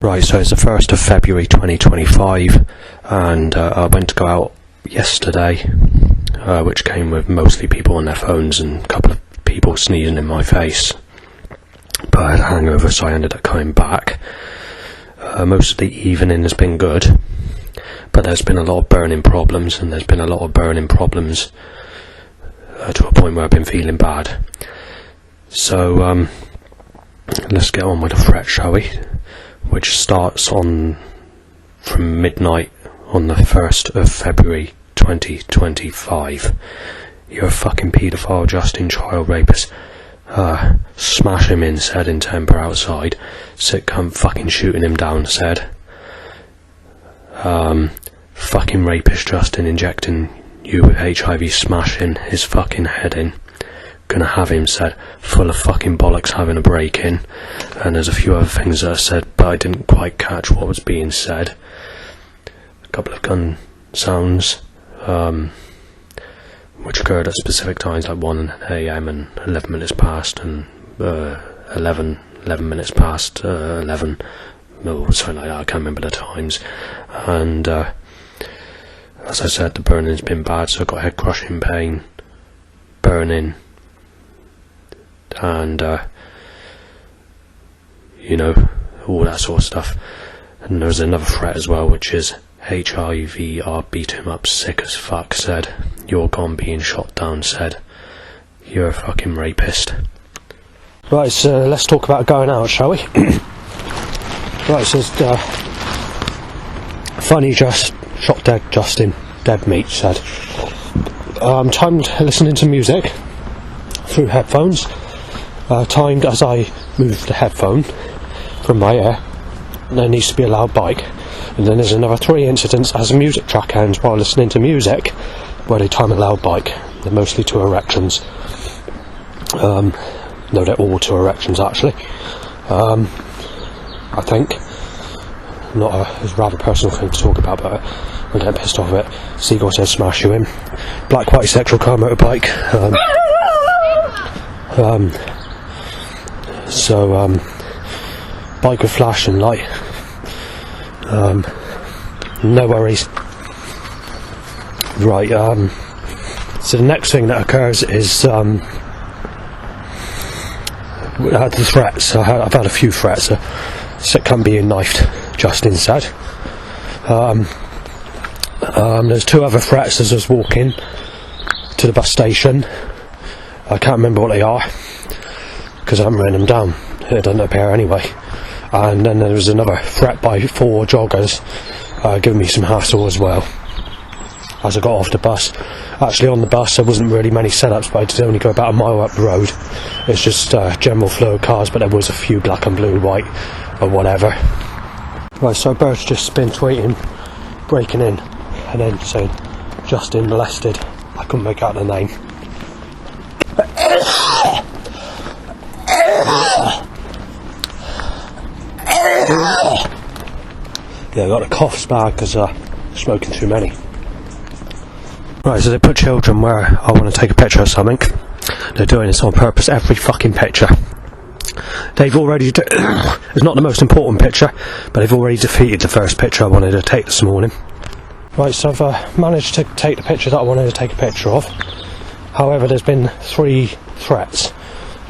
Right, so it's the 1st of February 2025, and I went to go out yesterday, which came with mostly people on their phones and a couple of people sneezing in my face. But I had a hangover, so I ended up coming back. Most of the evening has been good, but there's been a lot of burning problems, and there's been a lot of burning problems to a point where I've been feeling bad. So, let's get on with the threat, shall we? Which starts from midnight on the 1st of February 2025. You're a fucking paedophile, Justin, child rapist. Smash him in, said in temper outside. Sick cunt, fucking shooting him down, said. Fucking rapist, Justin, injecting you with HIV, smashing his fucking head in. Gonna have him, said, full of fucking bollocks, having a break-in. And there's a few other things that are said, but I didn't quite catch what was being said. A couple of gun sounds, which occurred at specific times, like 1 AM and 11 minutes past, and 11 minutes past 11, or something like that. I can't remember the times. And as I said, the burning's been bad, so I got head-crushing pain, burning, and all that sort of stuff. And there's another threat as well, which is HIV, I'll beat him up, sick as fuck, said. You're gone, being shot down, said. You're a fucking rapist. Right, so let's talk about going out, shall we? Right, so funny, just shot dead Justin, dead meat, said. Timed listening to music through headphones. Timed as I move the headphone from my ear. There needs to be a loud bike. And then there's another 3 incidents as a music track ends while listening to music where they time a loud bike. They're mostly to erections. No, they're all to erections actually. I think. It's a rather personal thing to talk about, but I'm getting pissed off of it. Seagull says smash you in. Black, white, sexual car, motorbike. Bike with flash and light. No worries. Right, so the next thing that occurs is the threats. I've had a few threats. Sick cunt being knifed, Justin said. There's 2 other threats as I was walking to the bus station. I can't remember what they are, because I haven't written them down. It doesn't appear anyway. And then there was another threat by 4 joggers giving me some hassle as well as I got off the bus. Actually, on the bus there wasn't really many setups, but I did only go about a mile up the road. It's just general flow of cars, but there was a few black and blue, white or whatever. Right, so Bert's just been tweeting, breaking in, and then saying Justin molested. I couldn't make out the name. Yeah, I got a cough bad because smoking too many. Right, so they put children where I want to take a picture of something. They're doing this on purpose, every fucking picture. They've already it's not the most important picture, but they've already defeated the first picture I wanted to take this morning. Right, so I've managed to take the picture that I wanted to take a picture of. However, there's been 3 threats.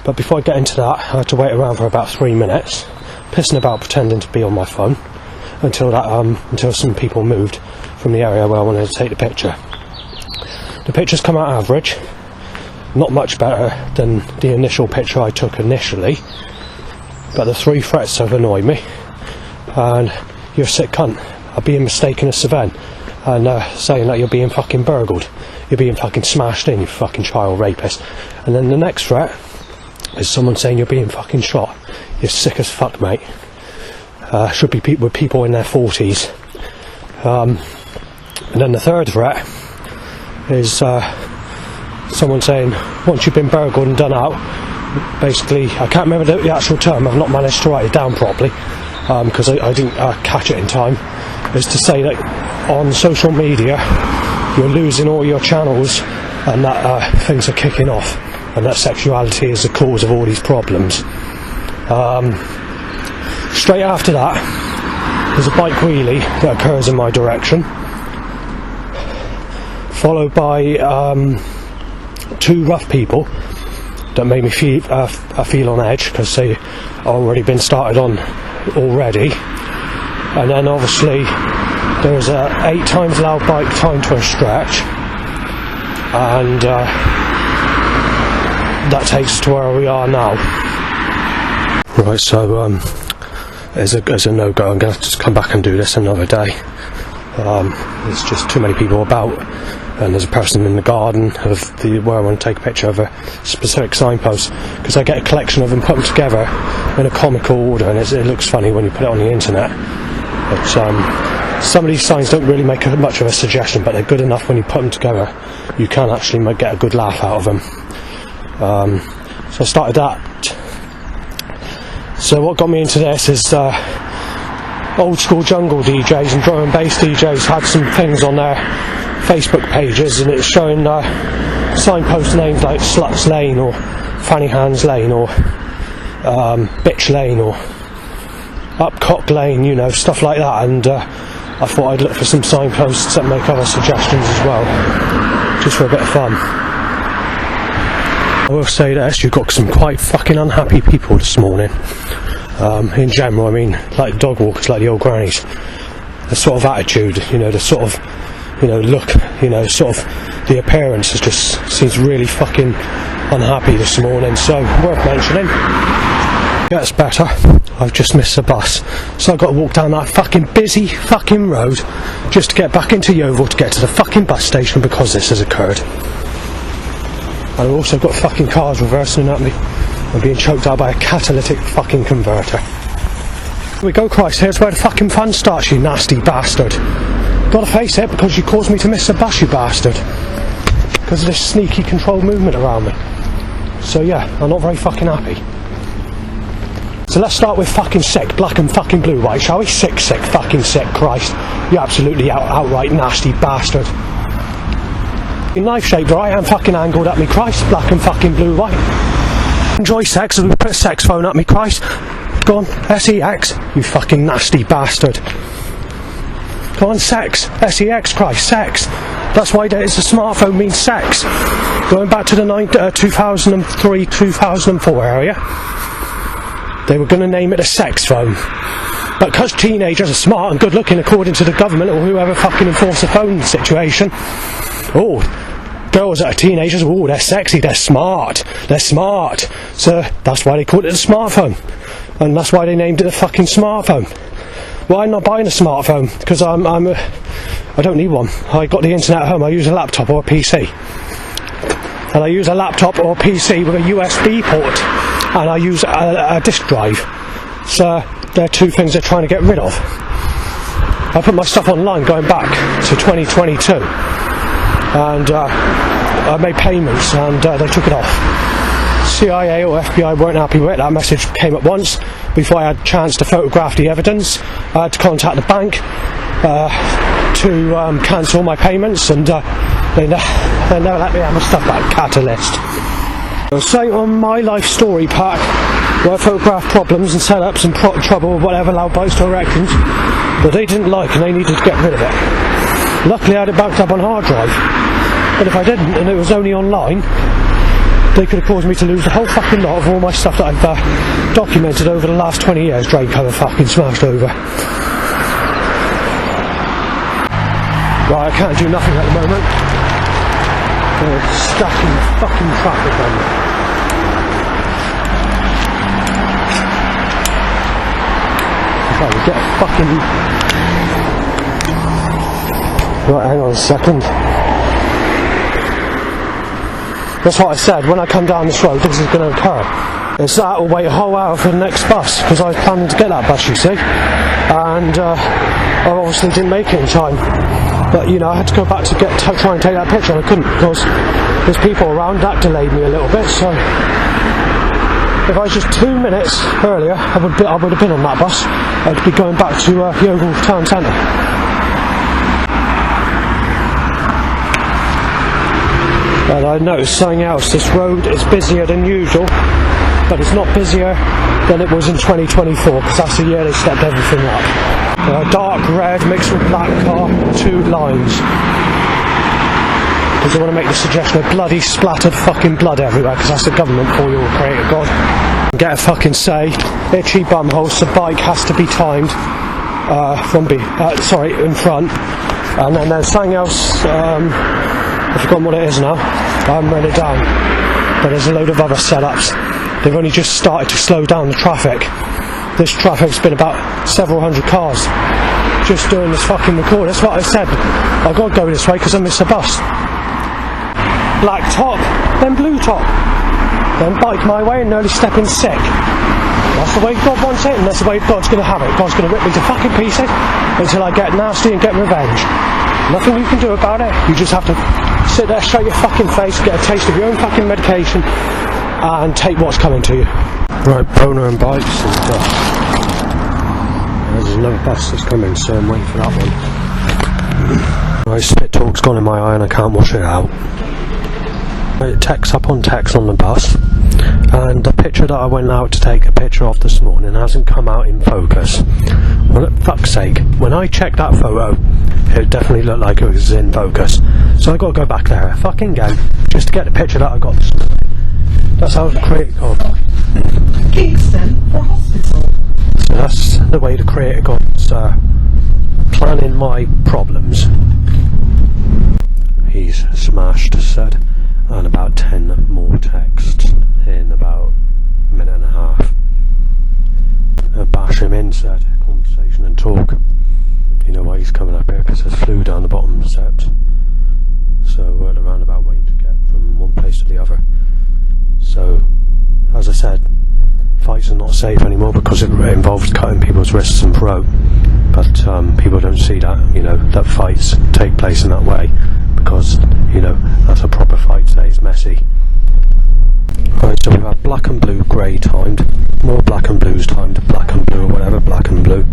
But before I get into that, I had to wait around for about 3 minutes, pissing about pretending to be on my phone, until some people moved from the area where I wanted to take the picture. The pictures come out average, not much better than the initial picture I took initially, but the 3 threats have annoyed me. And you're a sick cunt, I'm being mistaken as Savannah, and saying that you're being fucking burgled, you're being fucking smashed in, you fucking child rapist. And then the next threat is someone saying you're being fucking shot. You're sick as fuck, mate. Should be with people in their 40s. And then the third threat is someone saying once you've been burgled and done out, basically, I can't remember the actual term, I've not managed to write it down properly because I didn't catch it in time, is to say that on social media you're losing all your channels and that things are kicking off and that sexuality is the cause of all these problems. Straight after that, there's a bike wheelie that occurs in my direction, followed by two rough people that made me feel on edge because they already been started on already. And then obviously there's a 8 times loud bike timed to a stretch, and that takes us to where we are now. Right, so as a no-go, I'm going to just come back and do this another day. There's just too many people about, and there's a person in the garden of where I want to take a picture of a specific signpost, because I get a collection of them, put them together in a comical order, and it looks funny when you put it on the internet. But some of these signs don't really make much of a suggestion, but they're good enough when you put them together. You can actually get a good laugh out of them. So I started that. So what got me into this is old school jungle DJs and drum and bass DJs had some things on their Facebook pages, and it's showing signpost names like Sluts Lane or Fanny Hands Lane or Bitch Lane or Upcock Lane, you know, stuff like that. And I thought I'd look for some signposts that make other suggestions as well, just for a bit of fun. I will say this, you've got some quite fucking unhappy people this morning. In general, I mean, like dog walkers, like the old grannies. The sort of attitude, you know, the sort of, you know, look, you know, sort of the appearance just seems really fucking unhappy this morning, so worth mentioning. Gets better. I've just missed the bus, so I've got to walk down that fucking busy fucking road just to get back into Yeovil to get to the fucking bus station because this has occurred. And I've also got fucking cars reversing at me. I'm being choked out by a catalytic fucking converter. Here we go, Christ, here's where the fucking fun starts, you nasty bastard. Gotta face it, because you caused me to miss the bus, you bastard. Because of this sneaky controlled movement around me. So yeah, I'm not very fucking happy. So let's start with fucking sick, black and fucking blue, white, shall we? Sick, fucking sick, Christ. You absolutely outright nasty bastard. Knife shaped, or I am fucking angled at me, Christ. Black and fucking blue, white. Enjoy sex as we put a sex phone at me, Christ. Go on, SEX, you fucking nasty bastard. Go on, sex, SEX, Christ, sex. That's why it's a smartphone means sex. Going back to the 2003-2004 area, they were going to name it a sex phone. But because teenagers are smart and good looking according to the government or whoever fucking enforce the phone situation, oh, girls that are teenagers, oh, they're sexy, they're smart. So that's why they called it a smartphone. And that's why they named it a fucking smartphone. Well, I'm not buying a smartphone, because I don't need one. I got the internet at home, I use a laptop or a PC. And I use a laptop or a PC with a USB port. And I use a disk drive. So they're two things they're trying to get rid of. I put my stuff online going back to 2022. And I made payments and they took it off. CIA or FBI weren't happy with it. That message came at once. Before I had a chance to photograph the evidence, I had to contact the bank to cancel my payments, and they never let me have my stuff back. Catalyst. So on my life story pack, where I photographed problems and setups and trouble with whatever loud bikes directions that they didn't like and they needed to get rid of it. Luckily I had it backed up on hard drive, but if I didn't and it was only online, they could have caused me to lose the whole fucking lot of all my stuff that I've documented over the last 20 years. Drain cover fucking smashed over. Right, I can't do nothing at the moment. They're stacking fucking traffic on me. If I would get a fucking... Right, hang on a second. That's what I said, when I come down this road, this is going to occur. It's that or wait a whole hour for the next bus, because I was planning to get that bus, you see. And I obviously didn't make it in time. But, you know, I had to go back to try and take that picture, and I couldn't, because there's people around. That delayed me a little bit, so... If I was just 2 minutes earlier, I would have been on that bus. I'd be going back to Yeovil Town Centre. And I noticed something else. This road is busier than usual, but it's not busier than it was in 2024, because that's the year they stepped everything up. dark red mixed with black car, 2 lines. Because I want to make the suggestion of bloody splattered fucking blood everywhere, because that's the government for you, creator God. Get a fucking say, itchy bumhole, so bike has to be timed in front. And then there's something else, I've forgotten what it is now, I haven't read it down. But there's a load of other setups. They've only just started to slow down the traffic. This traffic's been about several hundred cars just doing this fucking record. That's what I said. I've got to go this way because I miss a bus. Black top, then blue top, then bike my way and nearly stepping sick. That's the way God wants it, and that's the way God's going to have it. God's going to rip me to fucking pieces until I get nasty and get revenge. Nothing you can do about it. You just have to sit there, show your fucking face, get a taste of your own fucking medication, and take what's coming to you. Right, boner and bikes, and there's another bus that's coming, so I'm waiting for that one. Right, spit talk's gone in my eye and I can't wash it out. Right, text upon text on the bus, and the picture that I went out to take a picture of this morning hasn't come out in focus. Well, for fuck's sake, when I checked that photo, it definitely looked like it was in focus. So I got to go back there fucking again just to get the picture that I got this morning. That's how the creator God. Kingston for hospital. So that's the way the creator God's planning my problems. He's smashed, said, and about 10 more texts in about a minute and a half. Bash him in, said, conversation and talk. You know why he's coming up here? Because there's flu down the bottom of the steps. So we're at a roundabout waiting to get from one place to the other. So, as I said, fights are not safe anymore because it involves cutting people's wrists and throat. But people don't see that, that fights take place in that way because, that's a proper fight today, it's messy. Right, so we've had black and blue grey timed, more black and blues timed, black and blue or whatever, black and blue.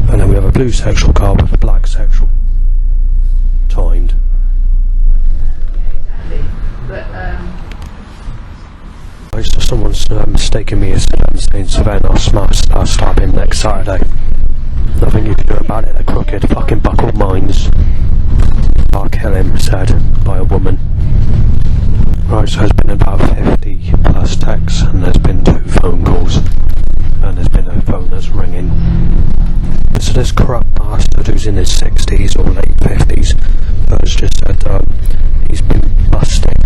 And then we have a blue sexual car with a black sexual timed. Right, so someone's mistaken me as saying Savannah, I'll stab him next Saturday. Nothing you can do about it, they're crooked, fucking buckled minds. I'll kill him, said by a woman. Right, so there's been about 50 plus texts, and there's been 2 phone calls, and there's been a phone that's ringing. So this corrupt bastard who's in his 60s or late 50s has just said he's been busted,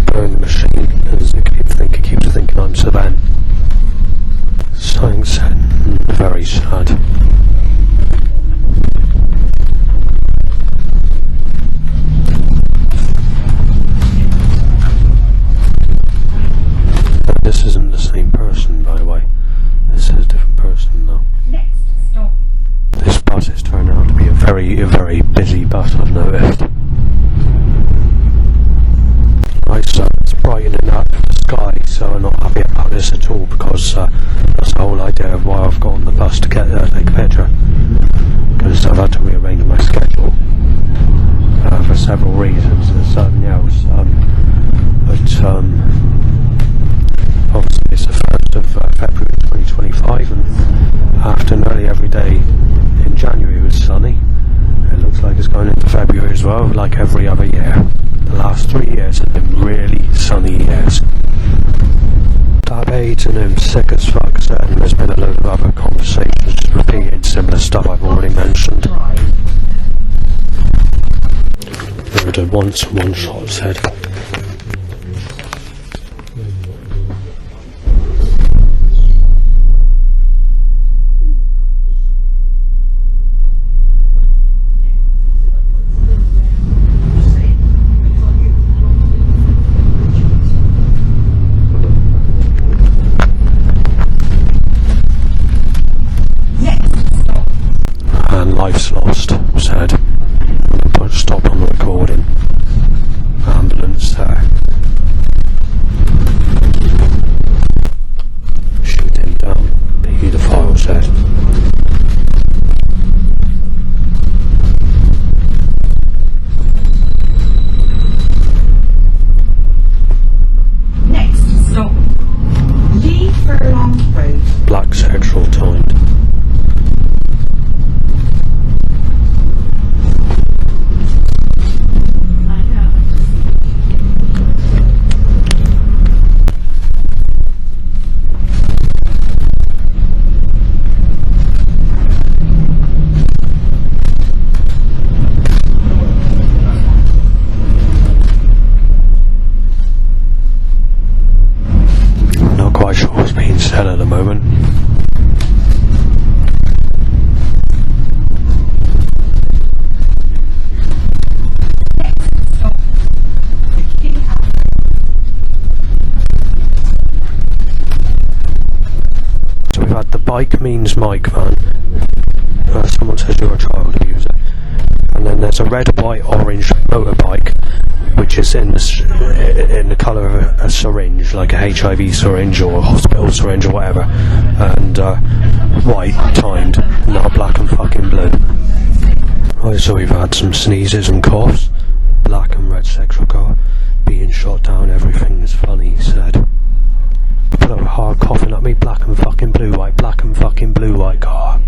burned the machine, and he keeps thinking I'm Savannah. Something said, very sad. This isn't the same person, by the way. This is a different person now. Next stop. This bus is turning out to be a very busy bus, I've noticed. Right, so it's brightening up the sky, so I'm not happy about this at all because that's the whole idea of why I've got on the bus to get there to take a picture. Because I've had to rearrange my schedule for several reasons. There's something else, obviously it's the 1st of February 2025, and after nearly every day in January was sunny, it looks like it's going into February as well, like every other year. The last 3 years have been really sunny years. I've eaten him sick as fuck, and there's been a load of other conversations just repeating similar stuff I've already mentioned. There were the one shot said. Life's lost, said. Stop on the recording. Ambulance. Mike means Mike, man. Someone says you're a child abuser. And then there's a red, white, orange motorbike, which is in the colour of a syringe, like a HIV syringe or a hospital syringe or whatever, and white timed, not black and fucking blue. Right, so we've had some sneezes and coughs. Black and red sexual car being shot down. Everything is funny, he said. Put up a hard coughing at me. Black and fucking blue, white. Black and fucking blue, white car.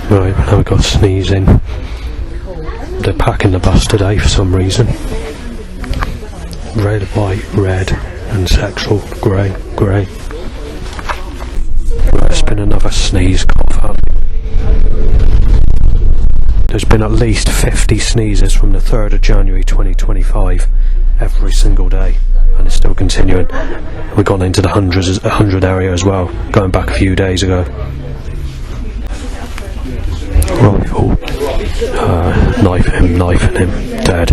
Right, now we've got sneezing. They're packing the bus today for some reason. Red, white, red, and sexual, grey, grey. Right, it's been another sneeze cough up. There's been at least 50 sneezes from the 3rd of January 2025 every single day, and it's still continuing. We've gone into the 100 area as well, going back a few days ago. Rifle, knifing him, dead.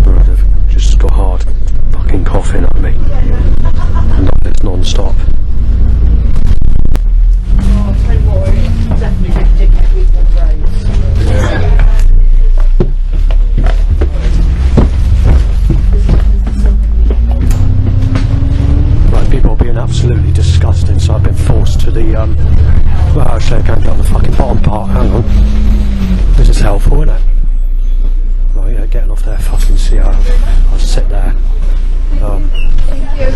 Right, I've just got hard fucking coughing at me, and it's non-stop. Right, people are being absolutely disgusting, so I've been forced to the well, actually I can't get on the fucking bottom part. Hang on, this is helpful, isn't it? Right, yeah, getting off there, fucking see how I'll sit there.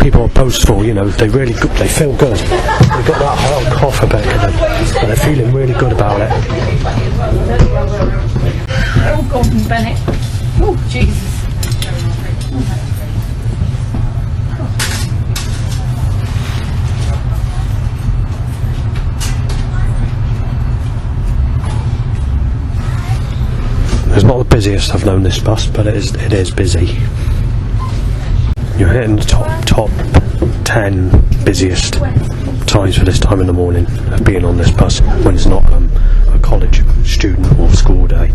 People are boastful, you know, they really good, they feel good. They've got that hard cough a bit in them, but they're feeling really good about it. Oh, Gordon Bennett. Oh, Jesus. It's not the busiest I've known this bus, but it is busy. You're hitting the top 10 busiest times for this time in the morning of being on this bus when it's not a college student or school day.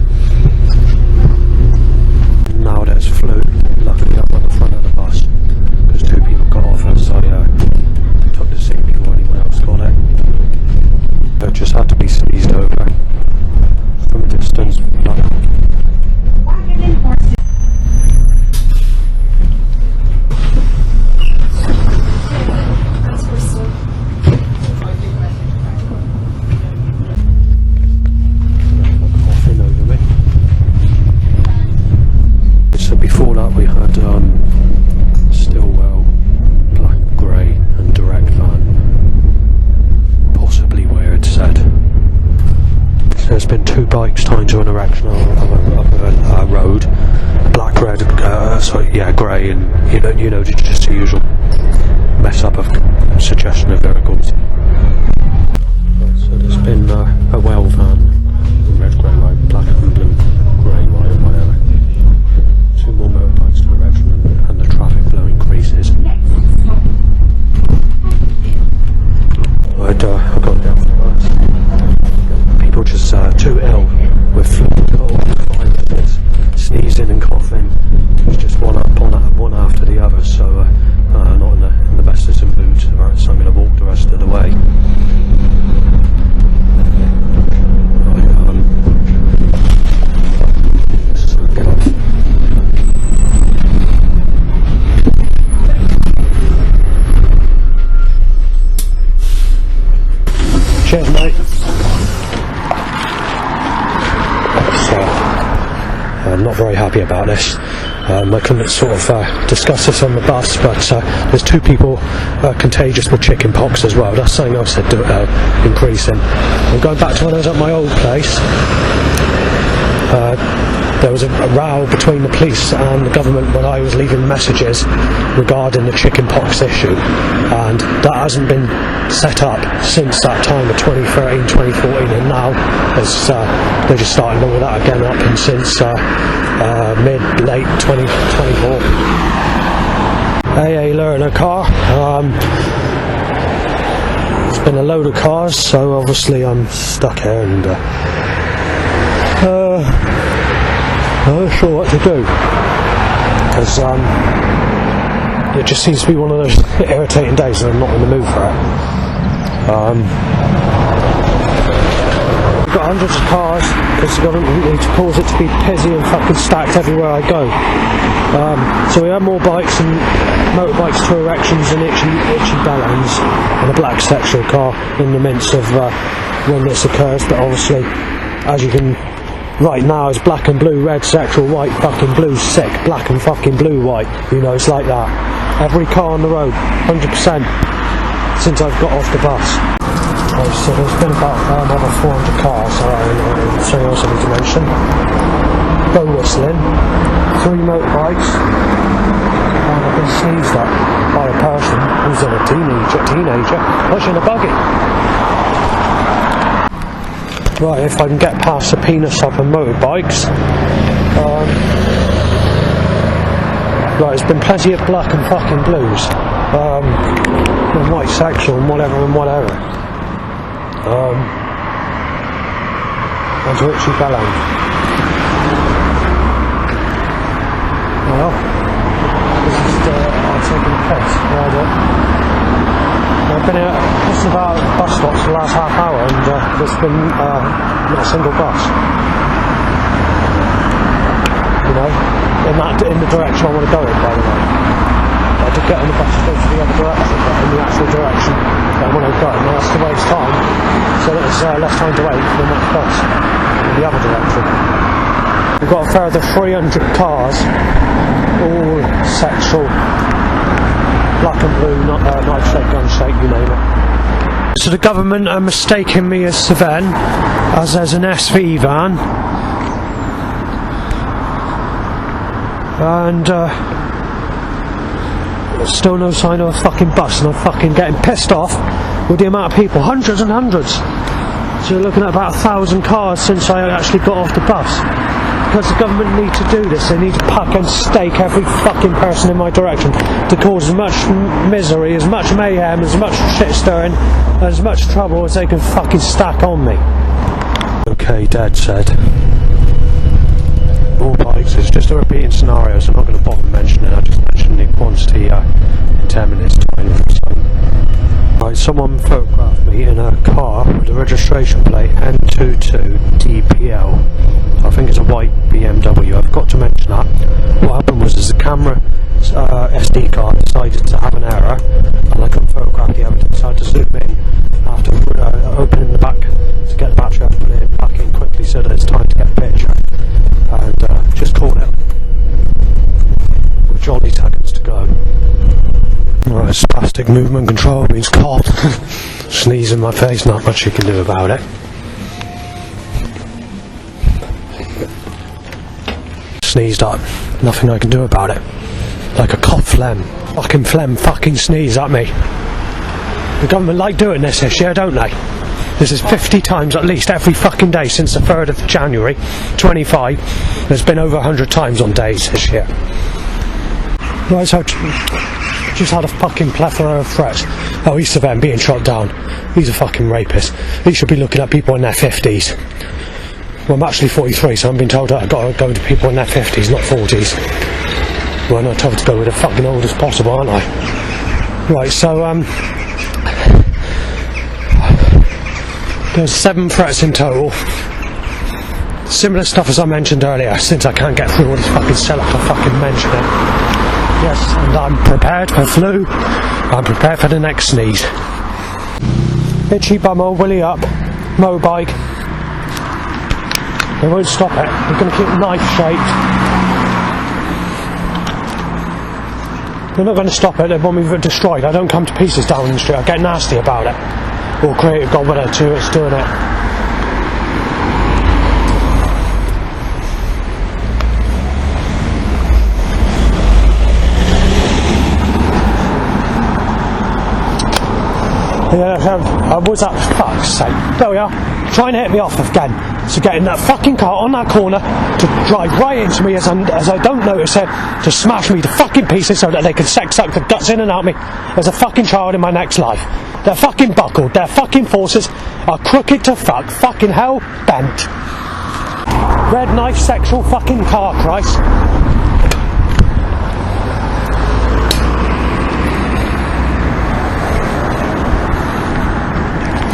Now there's flu, luckily up on the front of the bus, because 2 people got off as I took the seat before anyone else got it. It just had to be sneezed over from a distance. Before that we had Stillwell, black, grey and direct van, possibly where it said. There's been 2 bikes tied to an erection up a road, black, red, grey, and you know just the usual mess up of suggestion of vehicles. So there's been a well van, red, grey, white, black and blue, grey, white and whatever. 2 more motorbikes to erection and the traffic flow increases. I've got down for the bus. People just too ill with flu, viruses, sneezing and coughing. It's just one after the other, so not in the best of moods. Right, so I'm going to walk the rest of the way. Cheers, mate. So, I'm not very happy about this. I couldn't sort of discuss this on the bus, but there's 2 people contagious with chicken pox as well. That's something else that's increasing. And going back to when I was at my old place, there was a row between the police and the government when I was leaving messages regarding the chicken pox issue, and that hasn't been set up since that time of 2013, 2014, and now they're just starting all that again up, and since late 2024. AA learner car. It's been a load of cars, so obviously I'm stuck here and I'm not sure what to do, because it just seems to be one of those irritating days and I'm not in the mood for it. I've got hundreds of cars because the government need to cause it to be busy and fucking stacked everywhere I go. So we have more bikes and motorbikes to erections and itchy bellends and a black sexual car in the midst of when this occurs, but obviously as you can right now it's black and blue, red sexual, white fucking blue sick, black and fucking blue white, you know, it's like that. Every car on the road, 100% since I've got off the bus. So there's been about another 400 cars so I also need to mention. Go whistling, 3 motorbikes, and I've been sneezed at by a person who's a teenager pushing a buggy. Right, if I can get past the penis shop and motorbikes. Right, there's been plenty of black and fucking blues. And white sexual and whatever. And Richie Belland. Well, this is I'm taking a piss. I've been here just about bus stops for the last half hour and there's been not a single bus. You know, in the direction I want to go in, by the way. I did get on the bus to go to the other direction, but in the actual direction that I want to go, and that's to waste time, so that there's less time to wait for the next bus in the other direction. We've got a further 300 cars, all sexual, black and blue, knife shake, gun shake, you name it. So the government are mistaking me as Sven, as there's an SV van, and still no sign of a fucking bus, and I'm fucking getting pissed off with the amount of people, hundreds and hundreds. So you're looking at about 1,000 cars since I actually got off the bus. Because the government need to do this, they need to pack and stake every fucking person in my direction to cause as much misery, as much mayhem, as much shit stirring, as much trouble as they can fucking stack on me. Okay, Dad said. More bikes, it's just a repeating scenario, so I'm not going to bother mentioning it, I just mentioned the quantity in 10 minutes time or so. Right, someone photographed me in a car with a registration plate N22DPL. I think it's a white BMW. I forgot to mention that. What happened was the camera SD card decided to have an error and I couldn't photograph the evidence, so I had to zoom in after opening the back to get the battery out, put it back in quickly so that it's time to get a picture, and just caught it with jolly seconds to go. Right, spastic movement control means caught. Sneeze in my face, not much you can do about it. Sneezed up, nothing I can do about it. Like a cough phlegm, fucking sneeze at me. The government like doing this year, don't they? This is 50 times at least every fucking day since the 3rd of January 25. There's been over 100 times on days this year. Right, so just had a fucking plethora of threats. Oh, he's Sven being shot down. He's a fucking rapist. He should be looking at people in their 50s. Well, I'm actually 43, so I'm being told that I've got to go to people in their 50s, not 40s. Well, I'm not told to go with the fucking oldest possible, aren't I? Right, so, there's 7 threats in total. Similar stuff as I mentioned earlier, since I can't get through all this fucking setup to fucking mention it. Yes, and I'm prepared for flu. I'm prepared for the next sneeze. Itchy bummer, willy up, motorbike. They won't stop it. They're going to keep knife shaped. They're not going to stop it. They want me destroyed. I don't come to pieces down the street. I get nasty about it. Or creative God, whatever, it's doing it. Yeah, I was at fuck's sake. There we are. trying to hit me off again. So getting that fucking car on that corner to drive right into me as I don't notice it, to smash me to fucking pieces so that they can sex suck the guts in and out of me as a fucking child in my next life. They're fucking buckled, their fucking forces are crooked to fuck, fucking hell bent. Red knife sexual fucking car, Christ.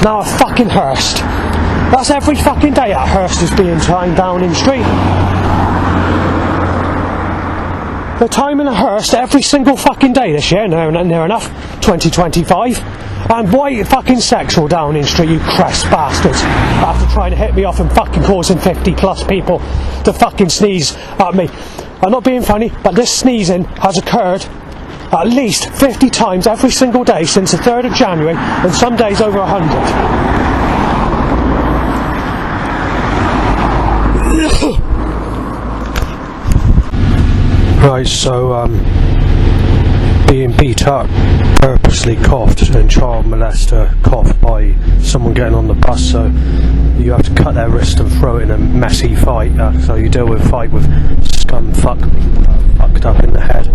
Now a fucking Hurst. That's every fucking day that Hurst is being timed down in street. They're timing a Hurst every single fucking day this year, near enough, 2025. And white fucking sexual down in street, you crest bastards. After trying to hit me off and fucking causing 50 plus people to fucking sneeze at me. I'm not being funny, but this sneezing has occurred at least 50 times every single day since the 3rd of January, and some days over 100. Right, so being beat up, purposely coughed, and child molester coughed by someone getting on the bus, so you have to cut their wrist and throw it in a messy fight. So you deal with a fight with scum fucked up in the head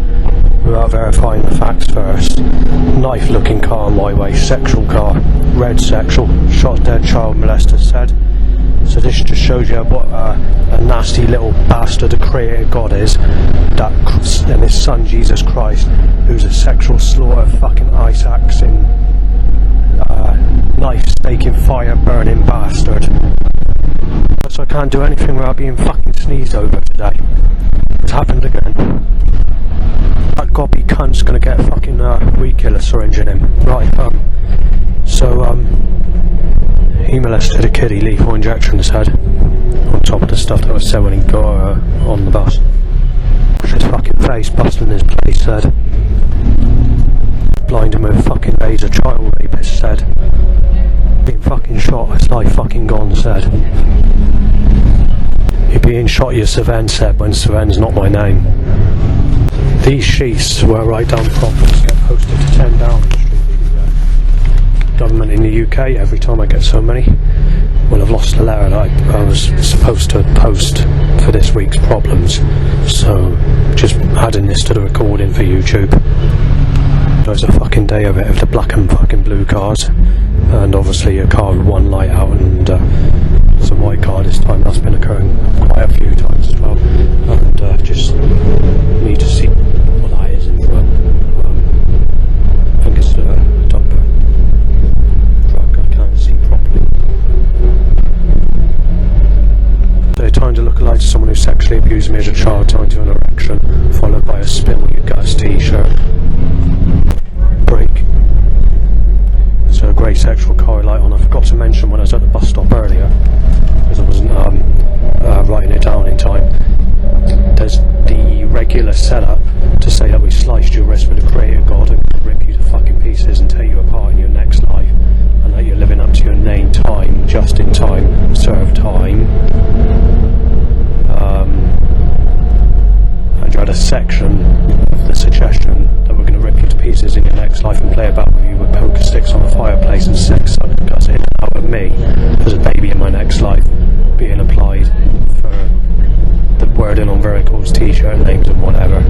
without verifying the facts first. Knife looking car on my way, sexual car, red sexual, shot dead child molester said. So this just shows you what a nasty little bastard the creator God is, that, and his son Jesus Christ, who's a sexual slaughter, fucking ice axing, knife staking, fire burning bastard. So I can't do anything without being fucking sneezed over today. It's happened again. That gobby cunt's gonna get fucking weed killer syringe in him. Right, he molested a kiddie, lethal injection in his head, on top of the stuff that was said when he got on the bus. His fucking face busting his place said. Blinding with a fucking razor, child rapist said. Being fucking shot, his life fucking gone said. You're being shot, your Saven said, when Saven's not my name. These sheets were right down properties get posted to 10 Downing Street. Government in the UK, every time I get so many, well, I've lost the letter that I was supposed to post for this week's problems, so just adding this to the recording for YouTube. There's a fucking day of it of the black and fucking blue cars, and obviously a car with one light out, and there's a white car this time. That's been occurring quite a few times as well, and just need to see what that is in front. I think it's a dumper. They're trying to look alike to someone who sexually abused me as a child, tied to an erection, followed by a spin when you got his t-shirt. Break. So a grey sexual car light on. I forgot to mention when I was at the bus stop earlier, because I wasn't writing it down in time. There's the regular setup to say that we sliced your wrist with a creator God and rip you to fucking pieces and tear you apart in your next life, and that you're living up to your name time, just in time, serve time. And you had a section of the suggestion that we're going to rip you to pieces in your next life and play about with you with poker sticks on a fireplace and sex suck guts in and out of me as a baby in my next life, being applied for the wording on vehicles, t-shirt names and whatever.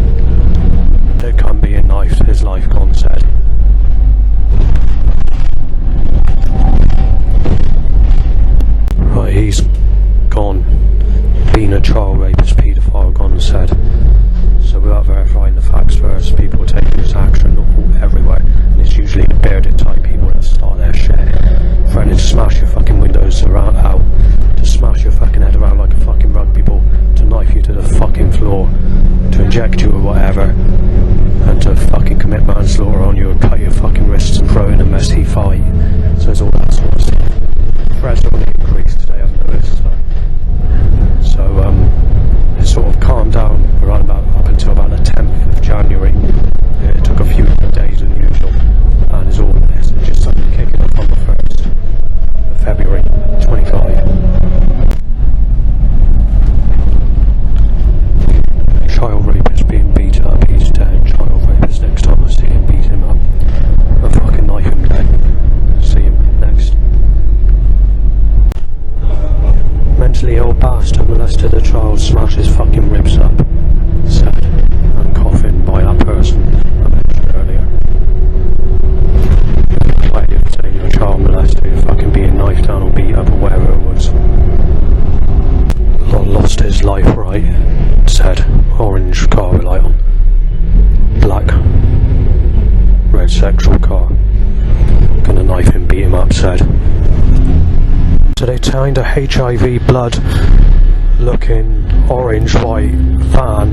There can be a knife, his life gone said. Right, he's gone. Being a child rapist, paedophile, gone said. So without verifying the facts first, people are taking this action everywhere, and it's usually the bearded type people that start their shit, threatening to smash your fucking windows around out, to smash your fucking head around like a fucking rugby ball, to knife you to the fucking floor, to inject you or whatever, and to fucking commit manslaughter on you passed and molested a child, smashed his fucking ribs up. Said, and coughing by that person I mentioned earlier. Why if saying you're a child molester, you're fucking being knifed down or beat up or whatever it was. Lost his life, right? Said, orange car with light on. Black, red sexual car. Gonna knife him, beat him up, said. So they tied a HIV blood looking orange white van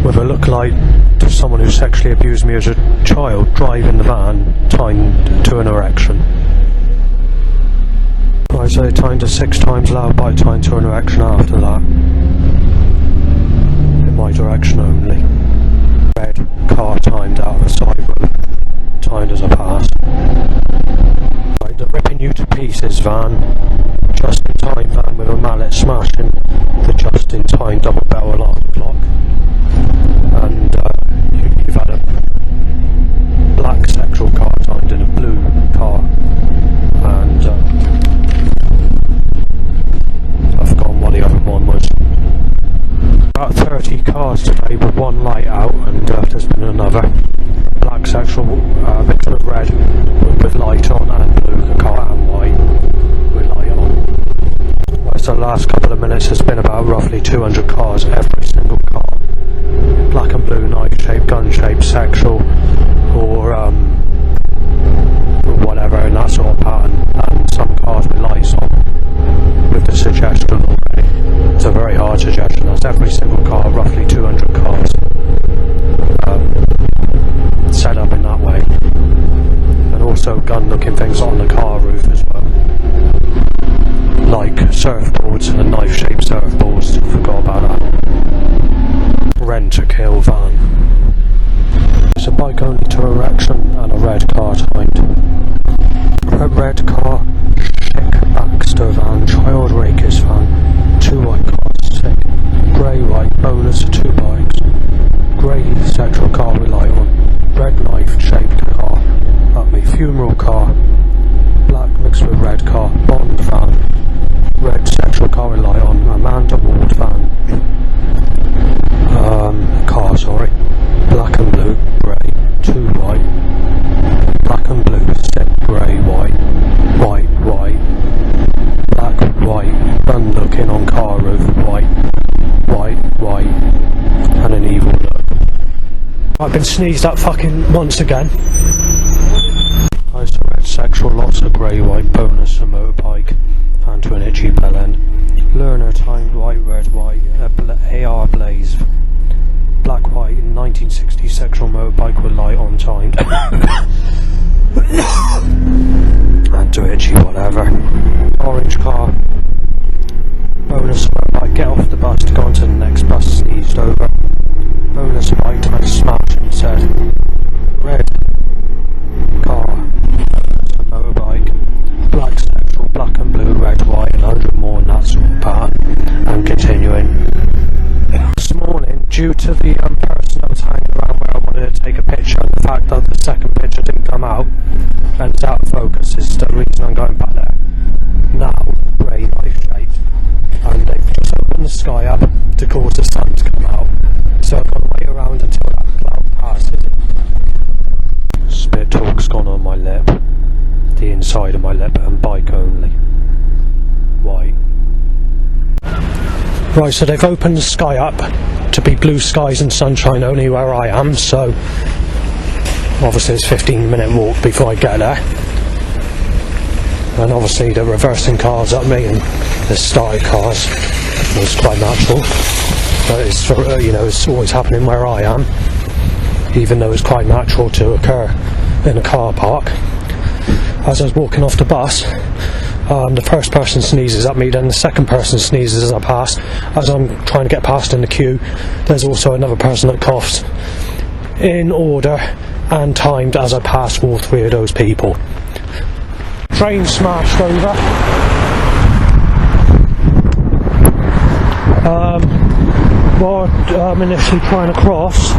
with a look-alike to someone who sexually abused me as a child driving the van, timed to an erection. Right, so they timed her 6 times loud by time to an erection after that. In my direction only. Red car timed out of the side road, timed as I passed. Right, the ripping you to pieces van, just in time van with a mallet smashing the just in time double bell alarm clock. And you've had a black sexual car timed in a blue car. And I've forgotten what the other one was. About 30 cars today with one light out, and there's been another black sexual mixed with red with light on, and blue car and white with light on. So the last couple of minutes has been about roughly 200 cars, every single car black and blue, knife shaped, gun shaped, sexual, or whatever in that sort of pattern, and some cars with lights on with the suggestion already. It's a very hard suggestion. That's every single car, roughly 200 cars set up in that way, and also gun looking things on the car roof as well, like surfboards and knife shaped surfboards. Forgot about that. Rent a kill van. It's a bike only to erection and a red car timed. A red car, sick Baxter van, child rakers van, 2 white cars, sick, grey white bonus, 2 bikes, grey sexual car with light on, red knife shaped car, up me, funeral car, black mixed with red car, Bond van, red sexual car with light on, Amanda Ward van, car, sorry, black and blue, grey, 2 white, black and blue, sick, grey, white, white, white, black, white, gun looking on car roof, white, white, white, and an evil look. I've been sneezed at fucking once again. I saw red sexual, lots of grey, white, bonus, a motorbike, and to an itchy bell end. Learner timed white, red, white, AR blaze, black, white, 1960 sexual motorbike with light on timed. And to itchy whatever. Orange car, bonus motorbike, get off the bus to go onto the next bus, sneezed over. Bonus bike time smash and said, red car, bonus a motorbike, black sexual, black and blue, red, white, and 100 more in that sort of pattern, and continuing. This morning, due to the person that was hanging around where I wanted to take a picture, and the fact that the second picture didn't come out, and it's out of focus, is the reason I'm going back there. Now, grey knife shaped, and they've just opened the sky up to cause the sun to come out, so I've got to wait around until that cloud passes. Spit talk's gone on my lip, the inside of my lip, and bike only. White. Right, so they've opened the sky up to be blue skies and sunshine only where I am, so obviously it's a 15-minute walk before I get there. And obviously they're reversing cars at me and they started cars. It's quite natural. But it's, it's always happening where I am, even though it's quite natural to occur in a car park. As I was walking off the bus, the first person sneezes at me, then the second person sneezes as I pass. As I'm trying to get past in the queue, there's also another person that coughs. In order and timed as I pass all 3 of those people. Train smashed over. While I'm initially trying to cross,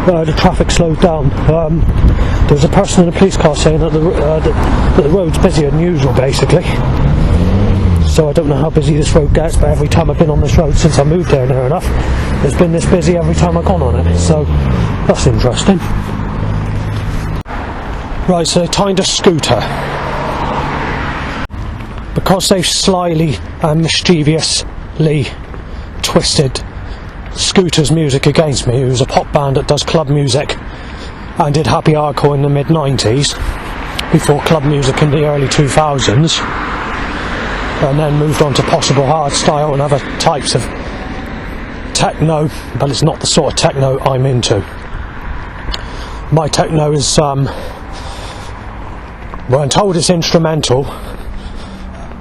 the traffic slowed down. There was a person in a police car saying that the road's busier than usual, basically. so I don't know how busy this road gets, but every time I've been on this road since I moved there near enough, it's been this busy every time I've gone on it, so that's interesting. Right, so they timed a scooter. Because they've slyly and mischievously twisted Scooter's music against me, who's a pop band that does club music and did happy hardcore in the mid-90s, before club music in the early 2000s, and then moved on to possible hardstyle and other types of techno, but it's not the sort of techno I'm into. My techno is, well, I'm told it's instrumental,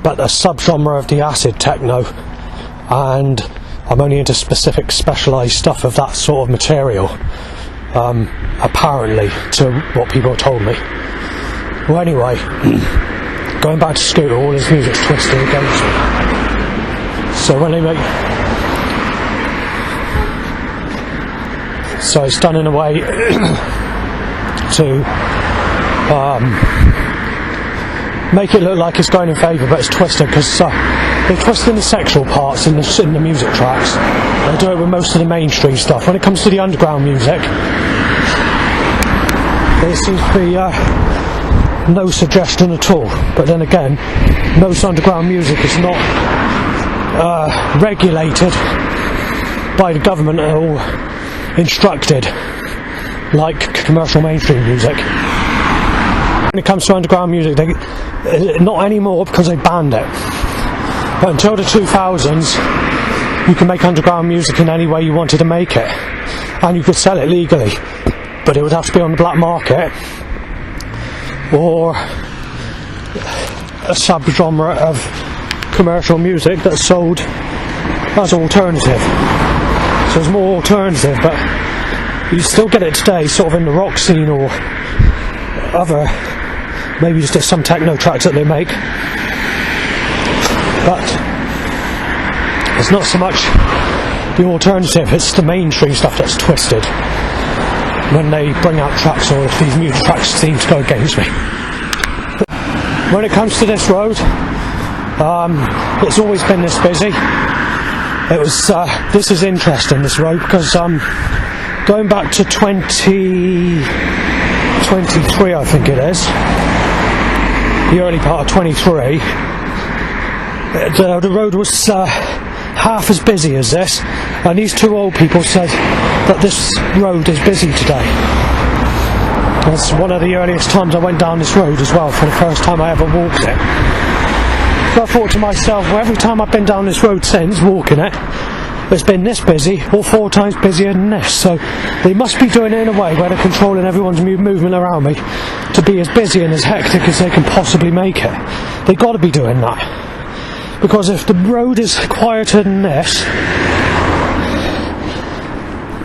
but a subgenre of the acid techno, and I'm only into specific specialised stuff of that sort of material, apparently, to what people have told me. Well, anyway, going back to Scooter, all his music's twisted against me. So when they make... So it's done in a way to make it look like it's going in favour, but it's twisted, because they're twisting the sexual parts in the music tracks. They do it with most of the mainstream stuff. When it comes to the underground music, there seems to be no suggestion at all. But then again, most underground music is not regulated by the government or instructed like commercial mainstream music. When it comes to underground music, not anymore, because they banned it. But until the 2000s, you could make underground music in any way you wanted to make it, and you could sell it legally, but it would have to be on the black market or a subgenre of commercial music that's sold as alternative. So it's more alternative, but you still get it today, sort of in the rock scene or other, maybe just some techno tracks that they make. But it's not so much the alternative, it's the mainstream stuff that's twisted when they bring out tracks, or if these music tracks seem to go against me. When it comes to this road, it's always been this busy. It was this is interesting, this road, because going back to 2023, I think it is, the early part of 23, the road was half as busy as this, and these two old people said that this road is busy today. That's one of the earliest times I went down this road as well, for the first time I ever walked it. So I thought to myself, well, every time I've been down this road since, walking it, it's been this busy, or 4 times busier than this. So they must be doing it in a way where they're controlling everyone's movement around me to be as busy and as hectic as they can possibly make it. They've got to be doing that. Because if the road is quieter than this,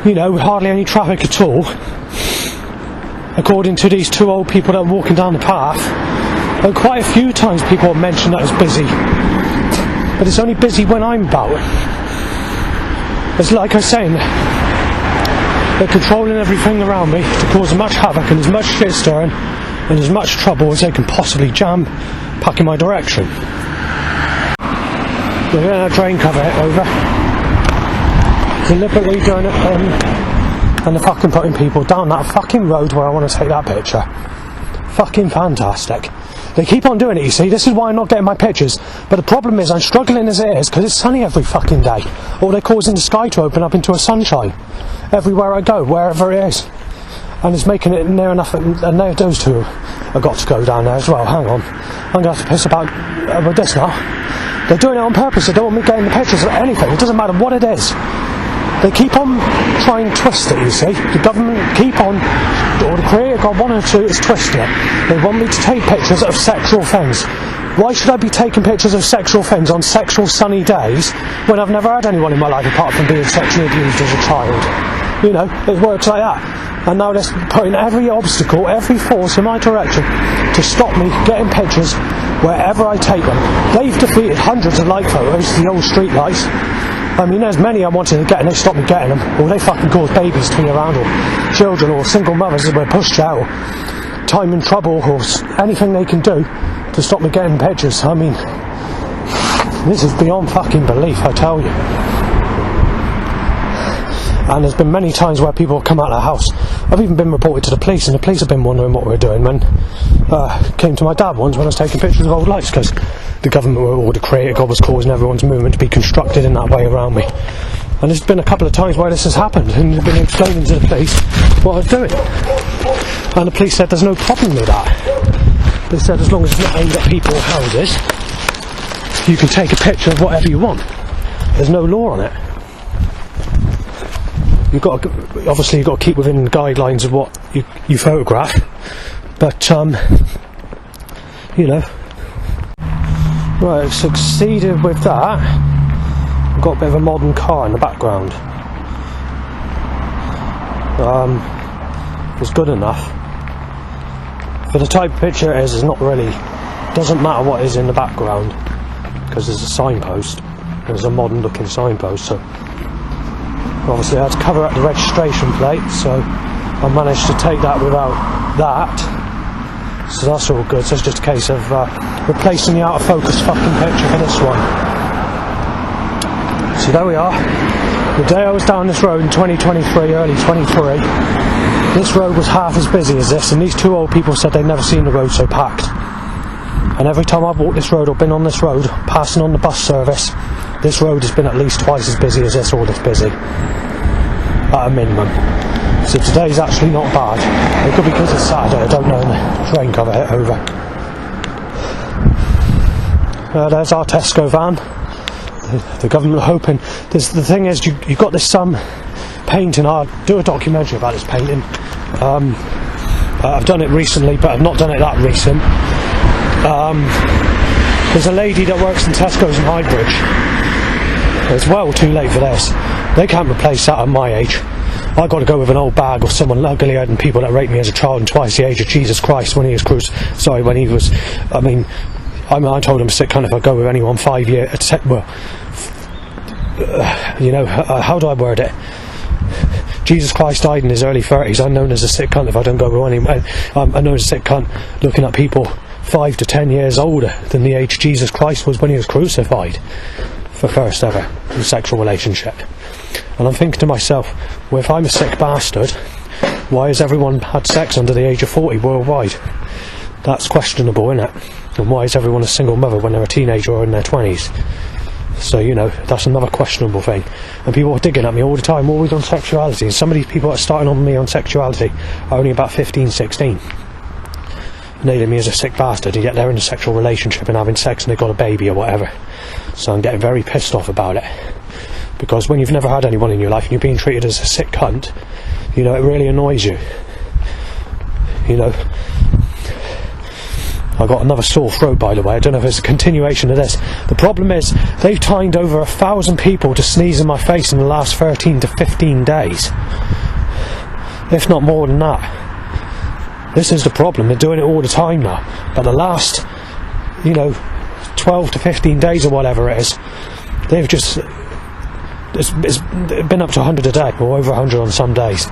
you know, hardly any traffic at all, according to these two old people that are walking down the path, and quite a few times people have mentioned that it's busy, but it's only busy when I'm about. It's like I was saying, they're controlling everything around me to cause as much havoc and as much shit stirring and as much trouble as they can possibly jam pack in my direction. They're going to drain cover it over, deliberately doing it, and they're fucking putting people down that fucking road where I want to take that picture. Fucking fantastic. They keep on doing it, you see. This is why I'm not getting my pictures. But the problem is I'm struggling as it is, because it's sunny every fucking day. Or they're causing the sky to open up into a sunshine everywhere I go, wherever it is. And it's making it near enough, and there, those two have got to go down there as well. Hang on, I'm going to have to piss about with this now. They're doing it on purpose. They don't want me getting the pictures of anything. It doesn't matter what it is. They keep on trying to twist it, you see. The government keep on, or the Creator God wanted to, is twisting it. They want me to take pictures of sexual things. Why should I be taking pictures of sexual things on sexual sunny days when I've never had anyone in my life apart from being sexually abused as a child? You know, it works like that. And now they're putting every obstacle, every force in my direction to stop me getting pictures wherever I take them. They've defeated hundreds of light photos, the old street lights. I mean, there's many I wanted to get and they stopped me getting them. Or they fucking cause babies to be around, or children, or single mothers that were pushed out, or time in trouble, or anything they can do to stop me getting pictures. I mean, This is beyond fucking belief, I tell you. And there's been many times where people have come out of the house. I've even been reported to the police, and the police have been wondering what we're doing. When came to my dad once when I was taking pictures of old lights, because the government or the creator God was causing everyone's movement to be constructed in that way around me. And there's been a couple of times where this has happened, and they've been explaining to the police what I was doing. And the police said there's no problem with that. They said as long as it's not aimed at people or houses, you can take a picture of whatever you want. There's no law on it. You've got to keep within the guidelines of what you photograph, but you know. Right, I've succeeded with that. I've got a bit of a modern car in the background. It's good enough. For the type of picture it is, it's not really, doesn't matter what is in the background, because there's a signpost. There's a modern looking signpost, so obviously I had to cover up the registration plate, so I managed to take that without that. So that's all good. So it's just a case of replacing the out of focus fucking picture for this one. So there we are. The day I was down this road in 2023, early 23, this road was half as busy as this, and these two old people said they'd never seen the road so packed. And every time I've walked this road or been on this road, passing on the bus service, this road has been at least twice as busy as this, or this busy, at a minimum. So today's actually not bad. It could be because it's Saturday, I don't know, and the train cover hit over. There's our Tesco van. The government are hoping. The thing is, you've got this painting. I'll do a documentary about this painting. I've done it recently, but I've not done it that recent. There's a lady that works in Tesco's in Highbridge. It's well too late for this. They can't replace that at my age. I've got to go with an old bag or someone uglier than people that raped me as a child and twice the age of Jesus Christ when he was I told him to sick cunt if I go with anyone 5 years. How do I word it? Jesus Christ died in his early 30s. I'm known as a sick cunt if I don't go with anyone. I'm known as a sick cunt looking at people 5 to 10 years older than the age Jesus Christ was when he was crucified for first ever sexual relationship. And I'm thinking to myself, well, if I'm a sick bastard, why has everyone had sex under the age of 40 worldwide? That's questionable, isn't it? And why is everyone a single mother when they're a teenager or in their 20s? So, that's another questionable thing. And people are digging at me all the time, always on sexuality. And some of these people that are starting on me on sexuality are only about 15, 16. Nailing me as a sick bastard, and yet they're in a sexual relationship and having sex and they've got a baby or whatever. So I'm getting very pissed off about it. Because when you've never had anyone in your life and you're being treated as a sick cunt, it really annoys you. I got another sore throat, by the way. I don't know if it's a continuation of this. The problem is, they've timed over 1,000 people to sneeze in my face in the last 13 to 15 days. If not more than that. This is the problem. They're doing it all the time now. But the last, 12 to 15 days or whatever it is, they've just... It's been up to 100 a day, or over 100 on some days.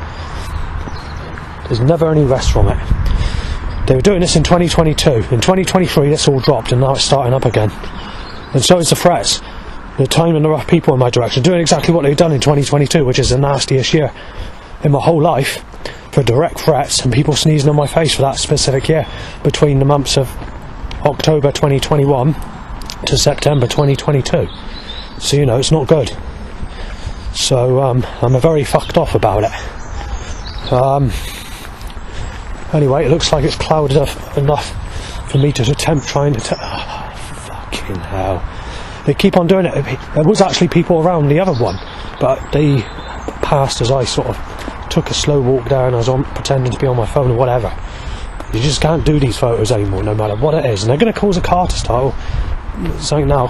There's never any rest from it. They were doing this in 2022. In 2023 this all dropped, and now it's starting up again. And so is the threats. They're timing the rough people in my direction, doing exactly what they've done in 2022, which is the nastiest year in my whole life, for direct threats and people sneezing on my face for that specific year, between the months of October 2021 to September 2022. So it's not good. So I'm very fucked off about it. Anyway, it looks like it's clouded enough for me to attempt trying to... fucking hell. They keep on doing it. There was actually people around the other one, but they passed as I sort of took a slow walk there, and I was pretending to be on my phone or whatever. You just can't do these photos anymore, no matter what it is. And they're going to cause a car to start. It's like, now,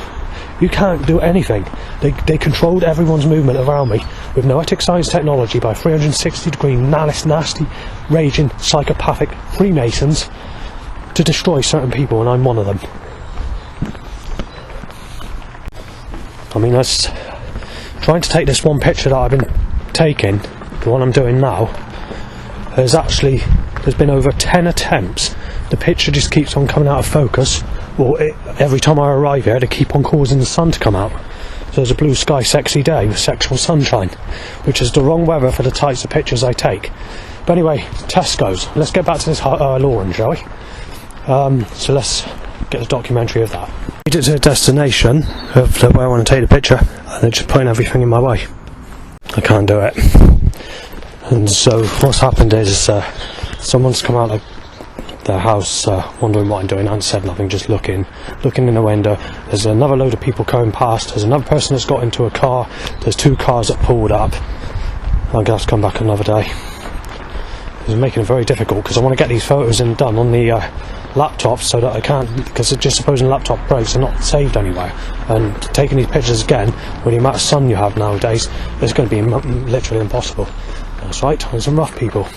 you can't do anything. They controlled everyone's movement around me with noetic science technology by 360-degree, nasty, raging, psychopathic Freemasons to destroy certain people, and I'm one of them. That's trying to take this one picture that I've been taking, the one I'm doing now. There's been over 10 attempts. The picture just keeps on coming out of focus, well, every time I arrive here, they keep on causing the sun to come out. So there's a blue sky sexy day with sexual sunshine, which is the wrong weather for the types of pictures I take. But anyway, Tesco's. Let's get back to this Lauren, shall we? So let's get the documentary of that. Made it to the destination of where I want to take the picture, and they're just putting everything in my way. I can't do it. And so what's happened is someone's come out of their house wondering what I'm doing. I haven't said nothing, just looking in the window. There's another load of people going past. There's another person that's got into a car. There's 2 cars that pulled up. I'm going to have to come back another day. It's making it very difficult because I want to get these photos done on the laptop so that I can't, because just supposing the laptop breaks, they're not saved anywhere. And taking these pictures again, with the amount of sun you have nowadays, it's going to be literally impossible. That's right, there's some rough people.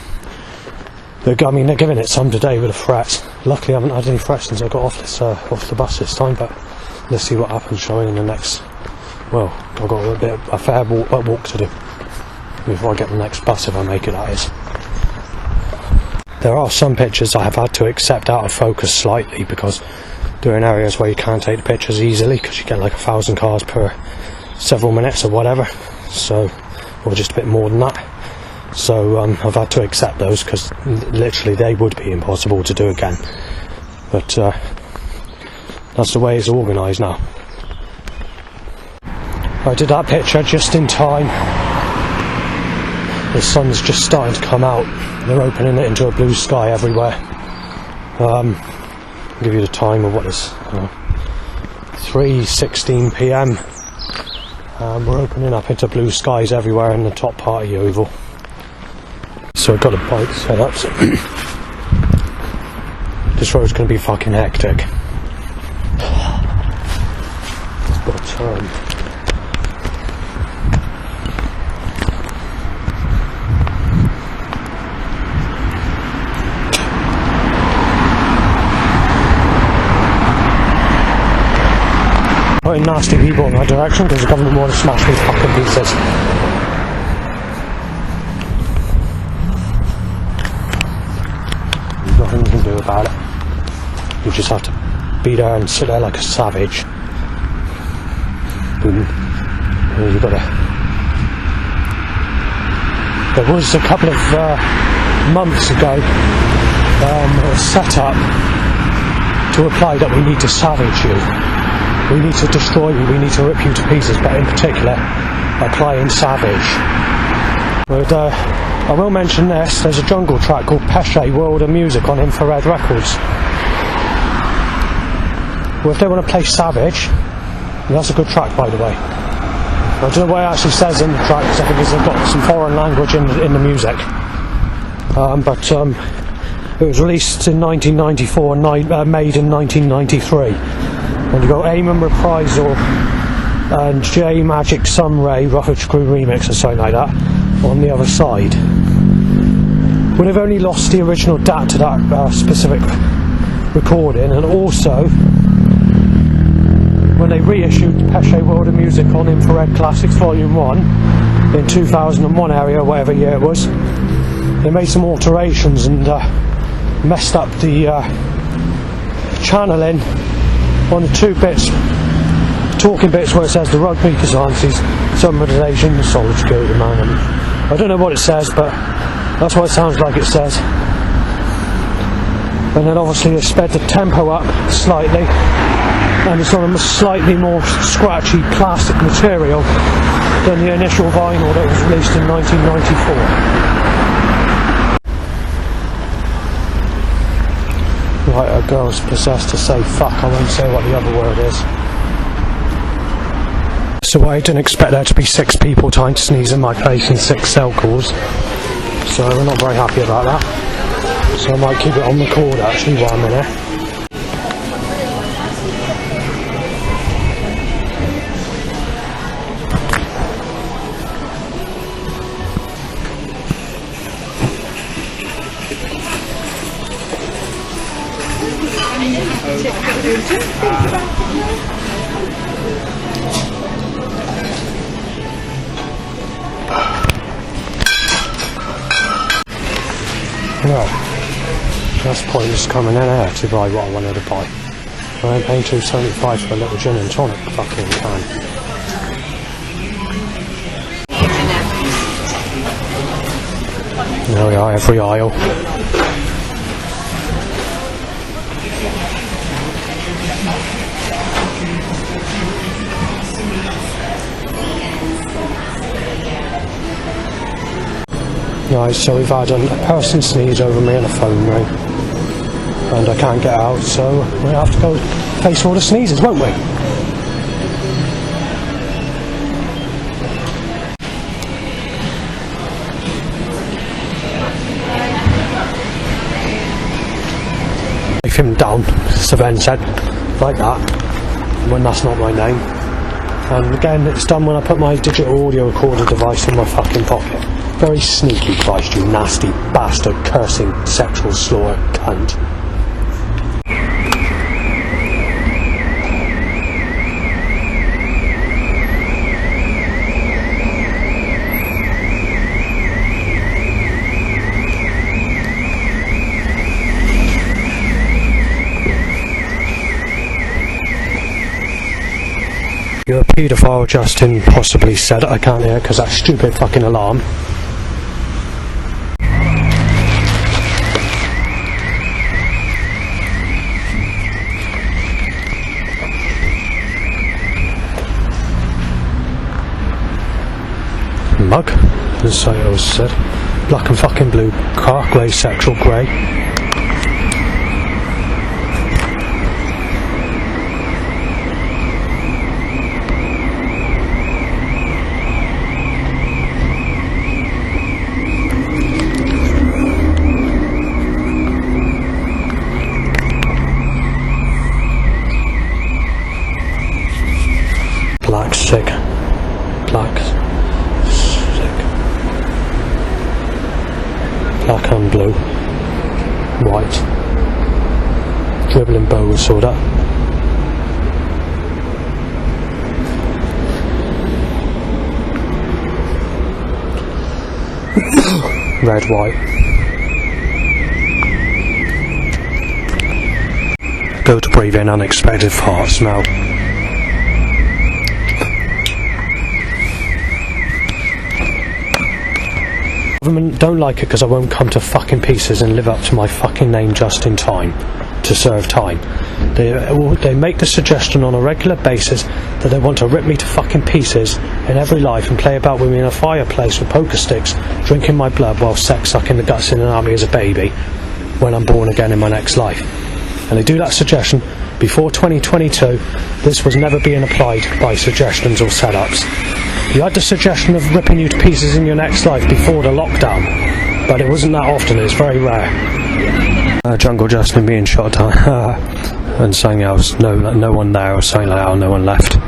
They're giving it some today with the threats. Luckily I haven't had any threats since I got off the bus this time, but let's see what happens, shall we, in the next, well, I've got a fair walk to do before I get the next bus, if I make it, that is. There are some pictures I have had to accept out of focus slightly, because they're in areas where you can't take the pictures easily, because you get like 1,000 cars per several minutes or whatever, so, or just a bit more than that. So I've had to accept those, because literally they would be impossible to do again. But that's the way it's organised now. I did that picture just in time. The sun's just starting to come out. They're opening it into a blue sky everywhere. I'll give you the time of what is 3:16 PM. We're opening up into blue skies everywhere in the top part of the oval. So I've got a bike set up. So this road's going to be fucking hectic. It's got a turn. Putting nasty people in my direction because the government want to smash these fucking pieces. There's nothing you can do about it. You just have to be there and sit there like a savage. You've got to. There was a couple of months ago a set up to apply that we need to savage you. We need to destroy you, we need to rip you to pieces, but in particular, applying savage. But I will mention this, there's a jungle track called Pesce World of Music on Infrared Records. Well, if they want to play savage, that's a good track, by the way. I don't know what it actually says in the track, because I think it's got some foreign language in the music. But it was released in 1994 and made in 1993. And you've got Aim and Reprisal and J Magic Sunray Roughage Crew Remix or something like that on the other side. Well, they've only lost the original DAT to that specific recording, and also when they reissued Pesce World of Music on Infrared Classics Volume 1 in 2001 area, whatever year it was, they made some alterations and messed up the channeling on the 2 bits, talking bits where it says the rugby Kazansis, some of the Asian soldiers go to man. I don't know what it says, but that's what it sounds like it says. And then obviously they sped the tempo up slightly, and it's on a slightly more scratchy plastic material than the initial vinyl that was released in 1994. Right, a girl's possessed to say fuck, I won't say what the other word is. So I didn't expect there to be 6 people trying to sneeze in my face and 6 cell calls. So we're not very happy about that. So I might keep it on record actually while I'm in here. No, that's pointless coming in here to buy what I wanted to buy. I ain't paying £2.75 for a little gin and tonic fucking can. There we are, every aisle. Right, so we've had a person sneeze over me and a phone ring. And I can't get out, so we have to go face all the sneezes, won't we? If him down, Sven said, like that, when that's not my name. And again, it's done when I put my digital audio recorder device in my fucking pocket. Very sneaky, Christ, you nasty bastard, cursing, sexual slaughter cunt. You're a paedophile, Justin possibly said. I can't hear because that stupid fucking alarm. Mug, as I always said. Black and fucking blue car, grey sexual grey. Black sick. Black sick. Black and blue. White. Dribbling bowl soda. Red, white. Go to breathe in unexpected fart smell. Government don't like it because I won't come to fucking pieces and live up to my fucking name just in time to serve time. They make the suggestion on a regular basis that they want to rip me to fucking pieces in every life and play about with me in a fireplace with poker sticks, drinking my blood while sex sucking the guts in an army as a baby when I'm born again in my next life. And they do that suggestion before 2022. This was never being applied by suggestions or setups. You had the suggestion of ripping you to pieces in your next life before the lockdown, but it wasn't that often, it's very rare. Jungle Justin being shot down and saying I was no one there or something like that, or no one left.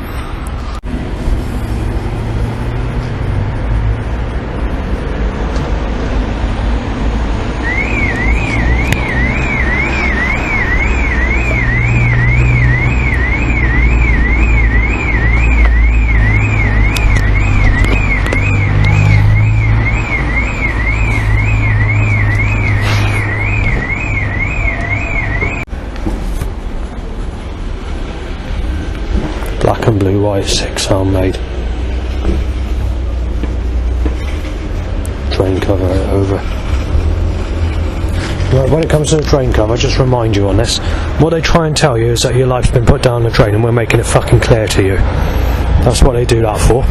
Black and blue, white, 6 handmade. Drain cover it over. Right, when it comes to the drain cover, just remind you on this, what they try and tell you is that your life's been put down the drain and we're making it fucking clear to you. That's what they do that for.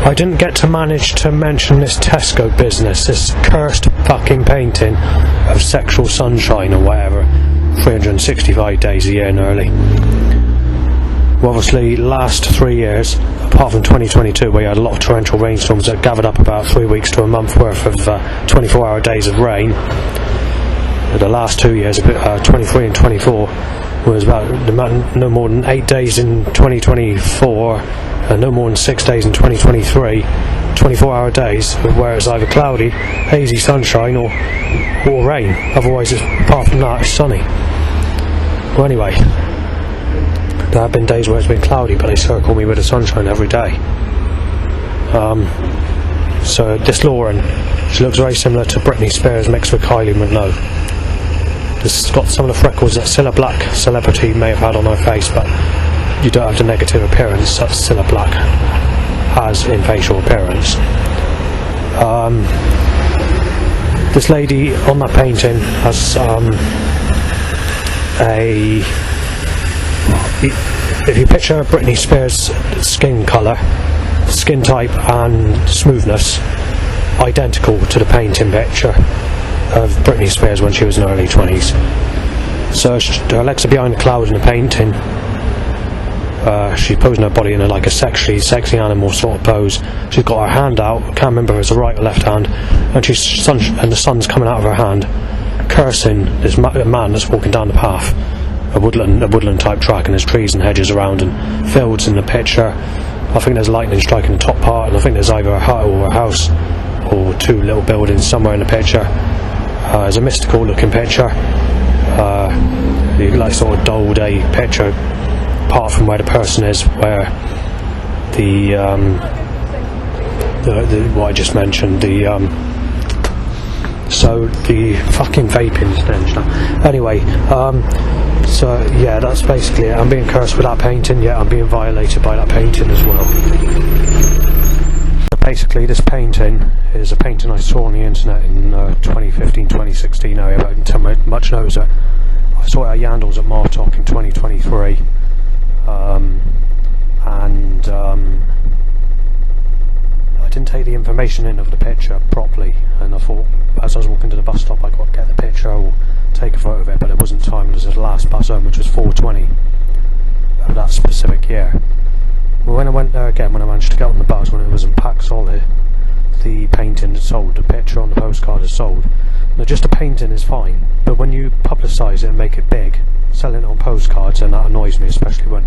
I didn't get to manage to mention this Tesco business, this cursed fucking painting of sexual sunshine or whatever, 365 days a year nearly. Well, obviously, last 3 years, apart from 2022, where you had a lot of torrential rainstorms that gathered up about 3 weeks to a month worth of 24-hour days of rain. The last 2 years, 23 and 24, was about no more than 8 days in 2024, and no more than 6 days in 2023. 24-hour days, where it's either cloudy, hazy sunshine, or rain. Otherwise, apart from that, it's sunny. Well, anyway. There have been days where it's been cloudy, but they circle me with the sunshine every day. So this Lauren, she looks very similar to Britney Spears mixed with Kylie Minogue. It's got some of the freckles that Cilla Black celebrity may have had on her face, but you don't have the negative appearance that Cilla Black has in facial appearance. This lady on that painting has if you picture Britney Spears' skin colour, skin type and smoothness identical to the painting picture of Britney Spears when she was in her early 20s. So her legs are behind the clouds in the painting. She's posing her body in like a sexy animal sort of pose. She's got her hand out, I can't remember if it's the right or left hand, and the sun's coming out of her hand, cursing this man that's walking down the path, a woodland type track, and there's trees and hedges around and fields in the picture. I think there's lightning striking the top part, and I think there's either a hut or a house or two little buildings somewhere in the picture. It's a mystical looking picture, like sort of dull day picture, apart from where the person is, where the what I just mentioned, so the fucking vaping stench now. Anyway, so yeah, that's basically it. I'm being cursed with that painting, yeah, I'm being violated by that painting as well. Basically, this painting is a painting I saw on the internet in 2015-2016 area, but I didn't tell much knows it. I saw it at Yandles at Martok in 2023, and I didn't take the information in of the picture properly, and I thought as I was walking to the bus stop I got to get the picture or take a photo of it, but it wasn't time. It was the last bus home, which was 4:20 of that specific year. Well, when I went there again, when I managed to get on the bus, when it was in pack solid, the painting had sold, the picture on the postcard is sold. Now, just a painting is fine, but when you publicise it and make it big, selling it on postcards, and that annoys me, especially when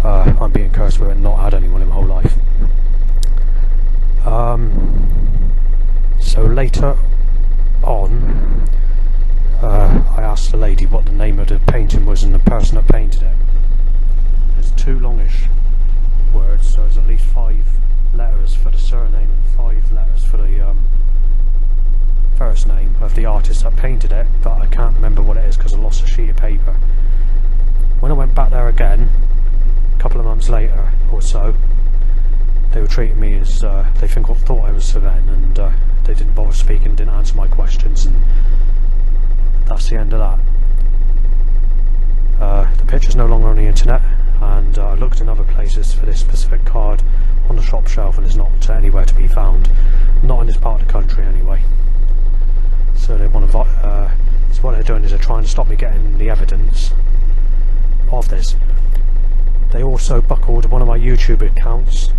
I'm being cursed with it and not had anyone in my whole life. So later on, I asked the lady what the name of the painting was and the person that painted it. There's two longish words, so there's at least 5 letters for the surname and 5 letters for the first name of the artist that painted it, but I can't remember what it is because I lost a sheet of paper. When I went back there again, a couple of months later or so, they were treating me as they thought I was Sven, and they didn't bother speaking, didn't answer my questions, and that's the end of that. The picture's no longer on the internet, and I looked in other places for this specific card on the shop shelf, and it's not anywhere to be found, not in this part of the country anyway. So they want to so what they're doing is they're trying to stop me getting the evidence of this. They also buckled one of my YouTube accounts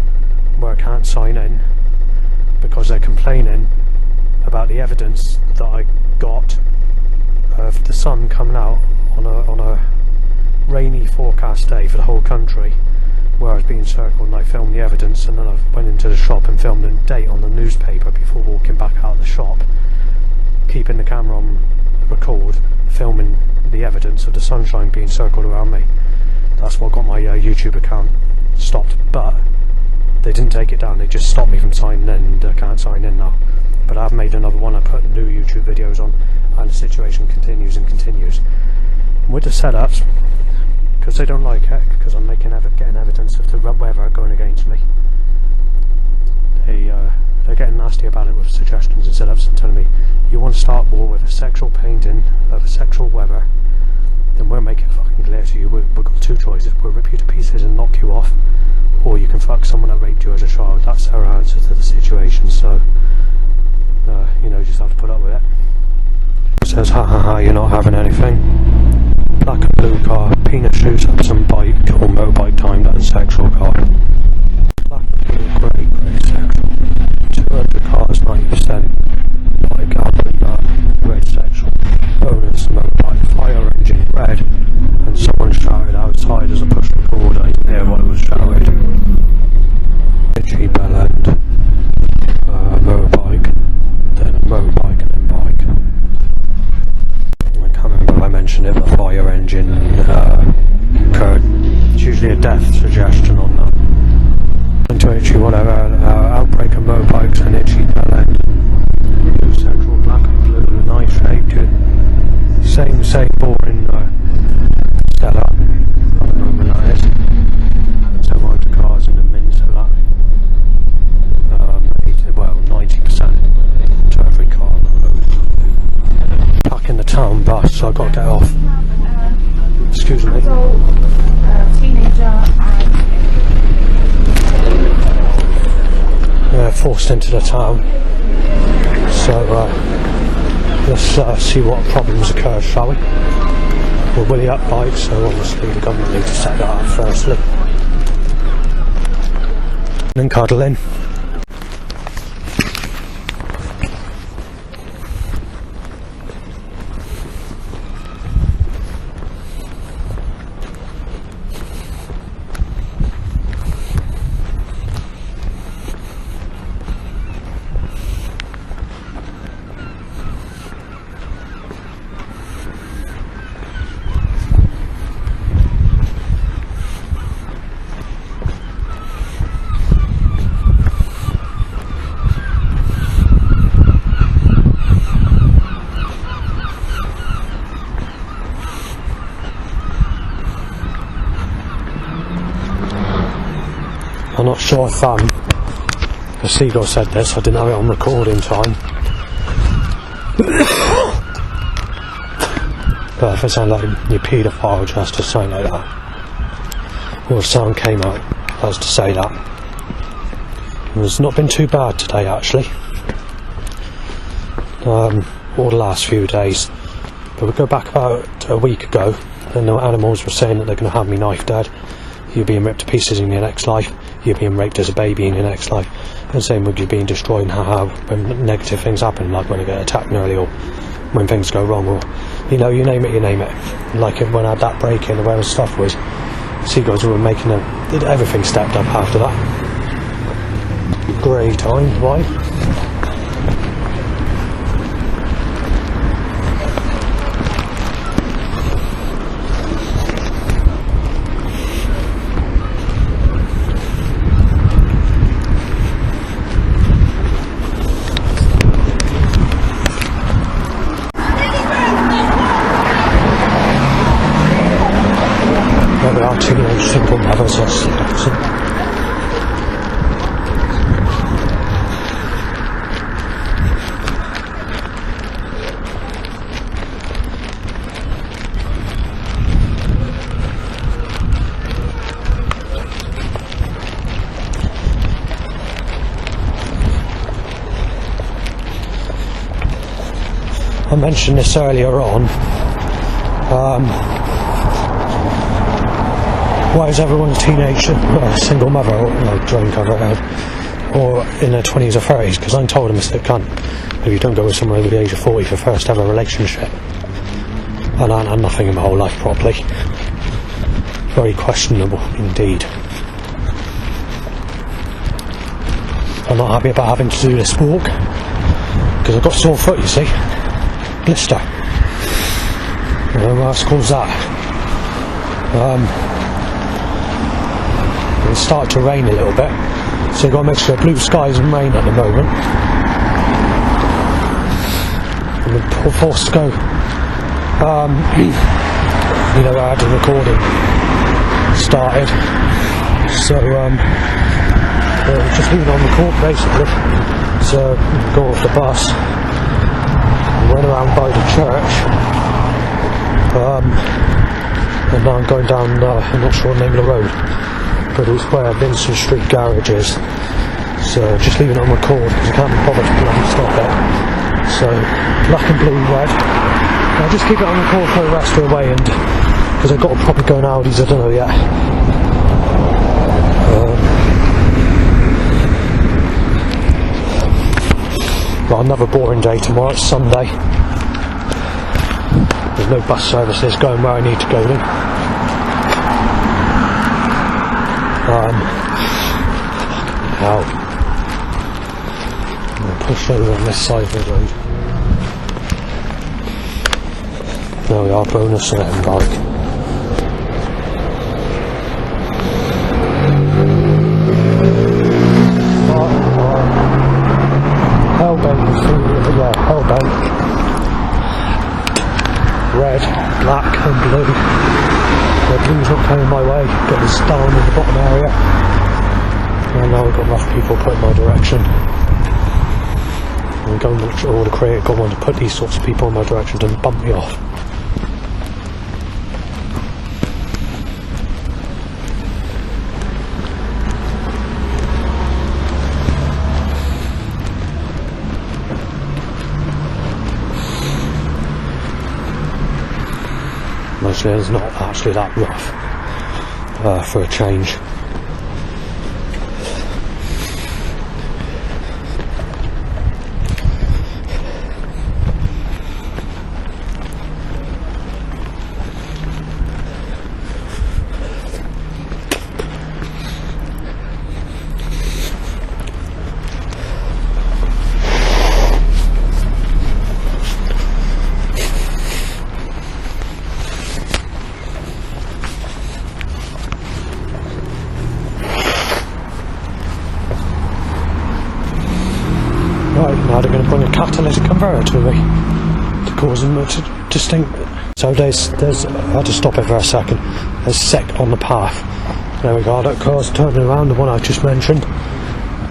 where I can't sign in because they're complaining about the evidence that I got of the sun coming out on a rainy forecast day for the whole country, where I was being circled, and I filmed the evidence, and then I went into the shop and filmed a date on the newspaper before walking back out of the shop, keeping the camera on record, filming the evidence of the sunshine being circled around me. That's what got my YouTube account stopped, but they didn't take it down, they just stopped me from signing in, and I can't sign in now. But I've made another one, I put new YouTube videos on, and the situation continues and continues. With the setups, because they don't like it, because I'm getting evidence of the weather going against me, they're getting nasty about it with suggestions and setups and telling me, you want to start war with a sexual painting of a sexual weather, then we'll make it fucking clear to you, we've got two choices, we'll rip you to pieces and knock you off, or you can fuck someone that raped you as a child. That's our answer to the situation, so you know, you just have to put up with it. It says, ha ha ha, you're not having anything. Black and blue car, penis shoots up some bike or motorbike timed at a sexual car. Black and blue, grey sexual. 200 cars, 90%. Bike, gambling, red sexual. Bonus, motorbike, fire engine, red. And someone shouted outside as I pushed forward. I didn't hear what was shouted. Itchy bell end. Motorbike. Then a motorbike and then bike. I can't remember if I mentioned it, but fire engine occurred. It's usually a death suggestion on that. Into itchy whatever, outbreak of motorbikes and itchy bell end. Blue sexual, black and blue, nice shaped, Same boring setup. I don't know when that is. So motor cars in a minute for that. 90% to every car on the road. Back in the town bus, so I've got to get off. Excuse me. Teenager Forced into the town. So let's see what problems occur, shall we? We're willy up bikes, so obviously the government need to set that up firstly. And cuddle in. I'm not sure if the seagull said this, I didn't have it on recording time. But if it sounded like you paedophile just to say like that, or if sound came out as to say that. It's not been too bad today actually, or the last few days. But we go back about a week ago, and the animals were saying that they're going to have me knife dead. You're being ripped to pieces in your next life. You're being raped as a baby in your next life. And same with you being destroyed and how when negative things happen, like when you get attacked nearly, or when things go wrong, or you know, you name it. Like when I had that break in where the stuff was, seagulls were making everything stepped up after that. Grey time, right? There we are, teenage single mothers, yes. I mentioned this earlier on. Why is everyone a teenage single mother, or like drunk over head, or in their 20s or 30s? Because I'm told them it's a cunt if you don't go with someone over the age of 40 for first ever relationship. And I had nothing in my whole life properly. Very questionable indeed. I'm not happy about having to do this walk because I've got sore foot, you see. Blister. I don't know what caused that. It started to rain a little bit, so you've got a mixture of blue skies and rain at the moment. And we're forced to go. You know, I had the recording started, so just leaving on record basically. So go off the bus, went around by the church, and now I'm going down. I'm not sure the name of the road, but it's where Vincent Street Garage is. So just leaving it on record because I can't be bothered to bloody stop it. So black and blue red. I'll just keep it on record for the rest of the way, and because I've got to probably go in Audi's, I don't know yet. Got another boring day tomorrow. It's Sunday. There's no bus services going where I need to go to. I'm going to push over on this side of the road. There we are, bonus and end bike. Hellbent, yeah, Hellbent. Red. way, got this down in the bottom area, and now we've got rough people put in my direction. I'm going to all the creative got one to put these sorts of people in my direction to bump me off. Mostly it's not actually that rough for a change. Right, now they're going to bring a catalytic converter to me to cause them to distinct. So there's I had to stop it for a second. There's sec on the path. There we go, that car's turning around, the one I just mentioned.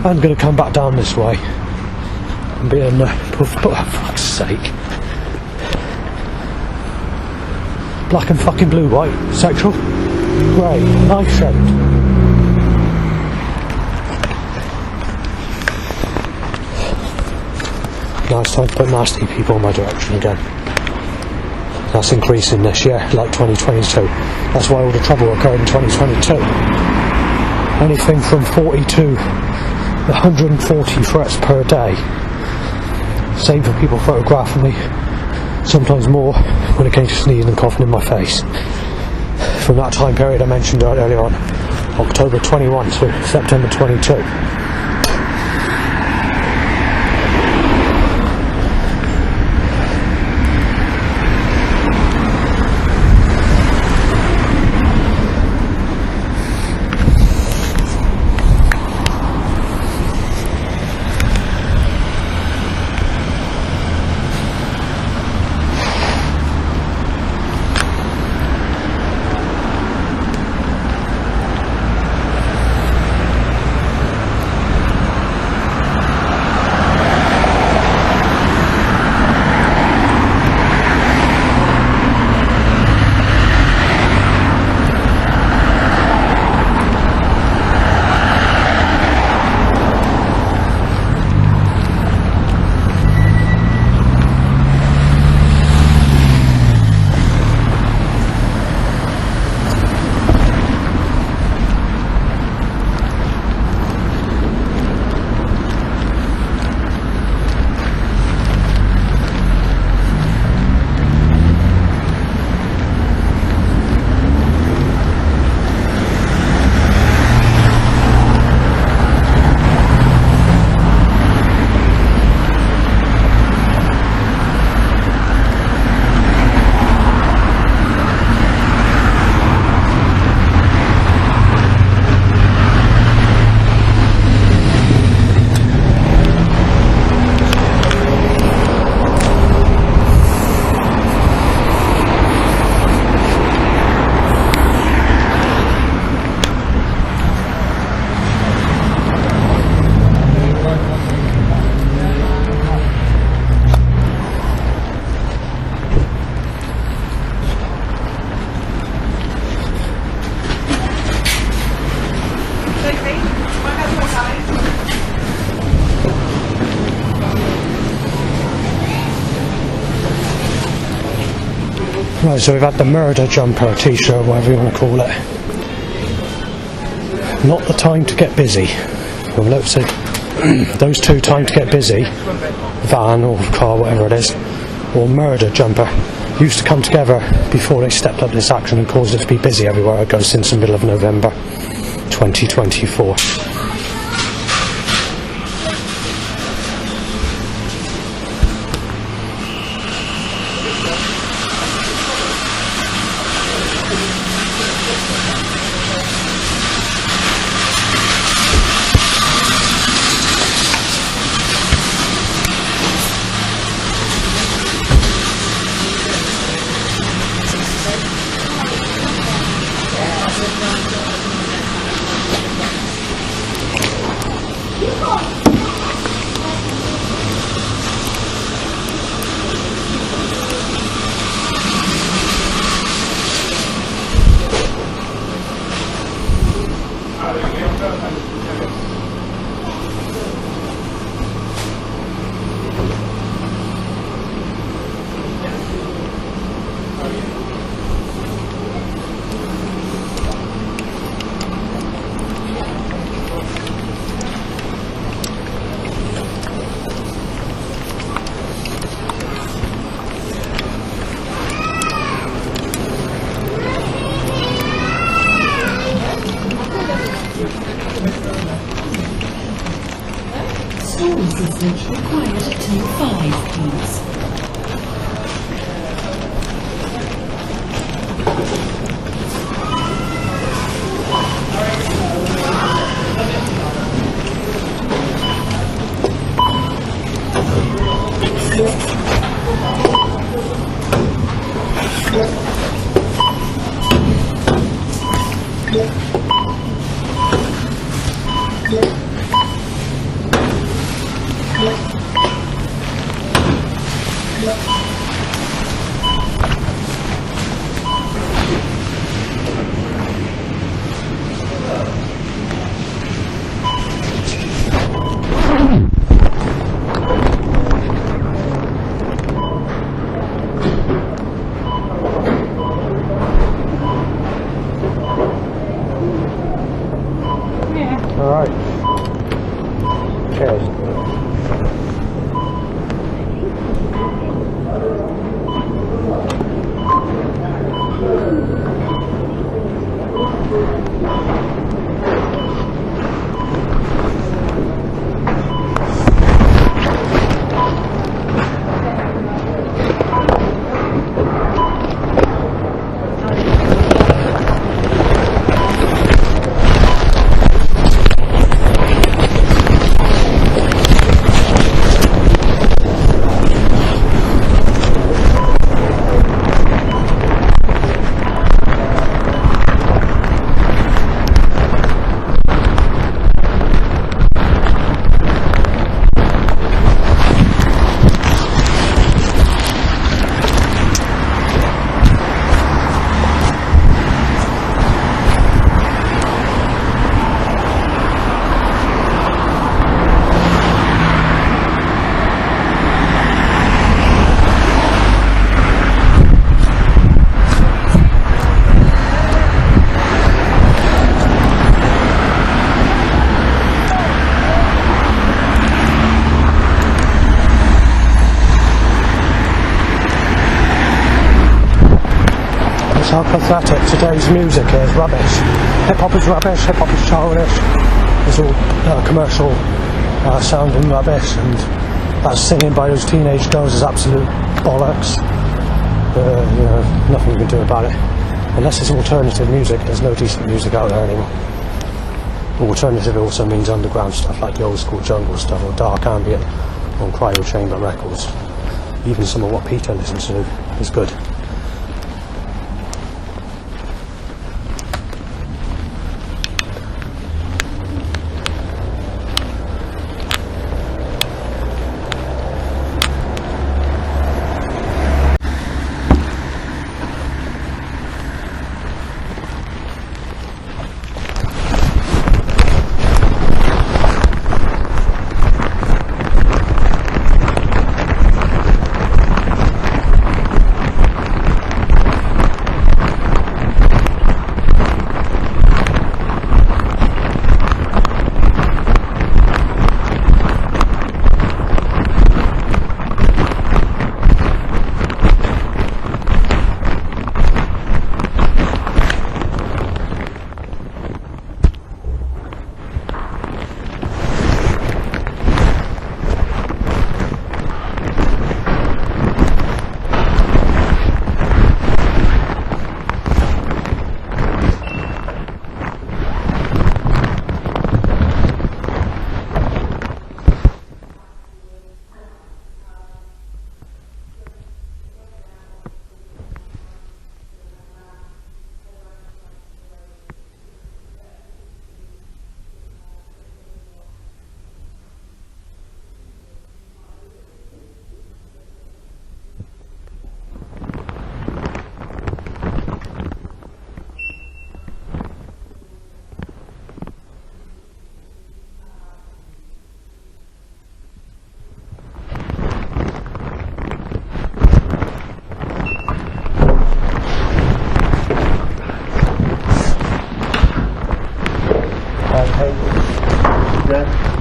I'm going to come back down this way and be in for fuck's sake. Black and fucking blue, white, sexual, grey, knife shaped. Now it's time to put nasty people in my direction again. That's increasing this year, like 2022. That's why all the trouble occurred in 2022. Anything from 40 to 140 threats per day. Same for people photographing me. Sometimes more when it came to sneezing and coughing in my face. From that time period I mentioned earlier on, October 21 to September 22. Right, so we've had the murder jumper, t-shirt, whatever you want to call it. Not the time to get busy. Well, let's say those two, time to get busy, van or car, whatever it is, or murder jumper, used to come together before they stepped up this action and caused it to be busy everywhere it goes since the middle of November 2024. assistance required till 5, please. Alright. Cheers. How pathetic today's music is. Rubbish. Hip hop is rubbish, hip hop is childish. It's all commercial sounding rubbish, and that singing by those teenage girls is absolute bollocks. You know, nothing you can do about it. Unless it's alternative music, there's no decent music out there anymore. Alternative also means underground stuff like the old school jungle stuff or dark ambient on Cryo Chamber records. Even some of what Peter listens to is good.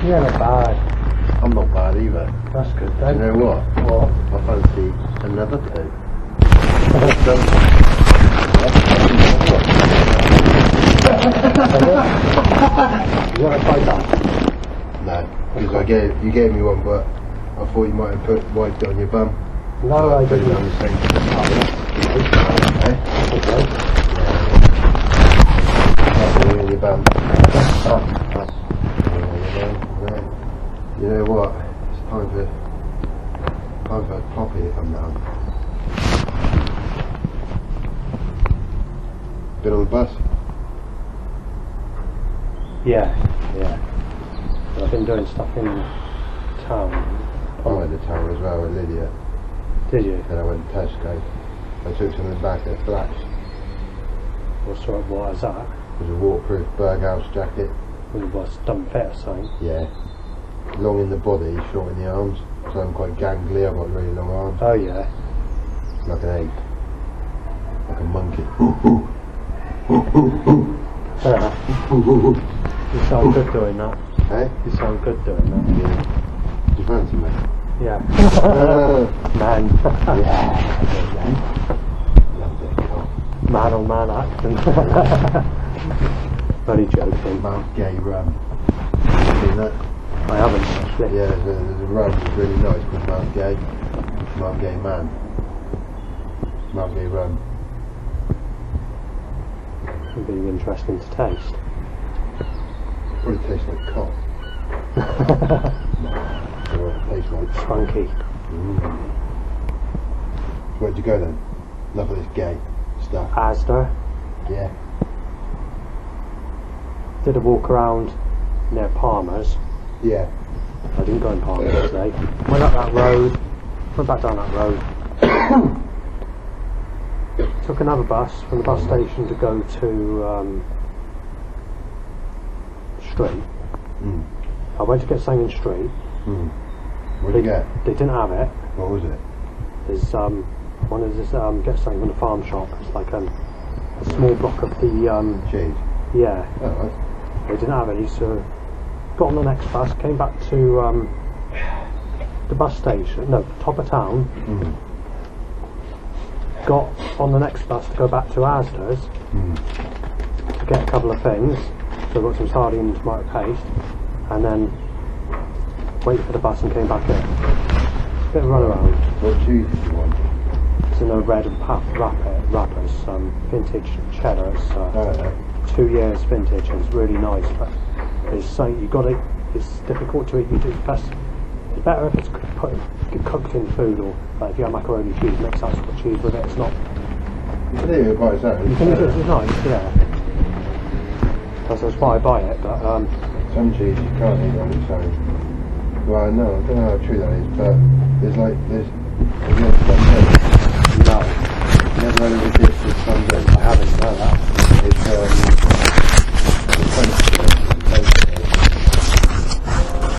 Yeah, not bad. I'm not bad either. That's good Do then. you know what? What? I fancy another two. You want to try that? No. Because you gave me one, but I thought you might have wiped it on your bum. No, I Put it didn't. on the same. Okay. On your bum. You know what? It's time for a poppy to come down. Been on the bus? Yeah. I've been doing stuff in town. I went to town as well with Lydia. Did you? Then I went to Tesco. I took something back at Flash. What is that? It was a waterproof Berghaus jacket. Well, it was done fit or something. Yeah. Long in the body, short in the arms. So I'm quite gangly, I've got really long arms. Oh yeah. Like an ape. Like a monkey. You sound good doing that. Hey? You sound good doing that. Yeah. Do you fancy me? Yeah. Man. Yeah. Love that cock. Man on man action. Only joking. Mount Gay rum. Seen that? I haven't actually. Yeah, there's a rum that's really nice called Mount Gay. Mount Gay Man. Mount Gay rum. It'd be interesting to taste. Probably tastes like cock. It tastes like Funky. Where'd you go then? Enough of this gay stuff. Asda. Yeah. Did a walk around near Palmer's. Yeah. I didn't go in Palmer's today. Went up that road. Went back down that road. Took another bus from the bus station to go to Street. Mm. I went to get something in Street. What'd you get? They didn't have it. What was it? There's one of this get something from the farm shop. It's like a small block of the Cheese. yeah. Oh, right. They didn't have any, so got on the next bus, came back to the bus station, no, top of town. Got on the next bus to go back to Asda's to get a couple of things. So I got some sardine and tomato paste, and then waited for the bus and came back in. Bit of run around. What cheese did you want? It's in a red and puff wrappers, vintage cheddar. It's Oh, yeah. 2 years vintage, and it's really nice. But it's something you got it. It's difficult to eat. You do best. It's better if it's cooked in food, or like if you have macaroni cheese, mix that sort of cheese with it. It's not. You can eat it by itself. You think it's nice, yeah. That's why I buy it. But Some cheese you can't eat on its own. Well, no, I don't know how true that is, but there's no stuff there. no. Never had a ridiculous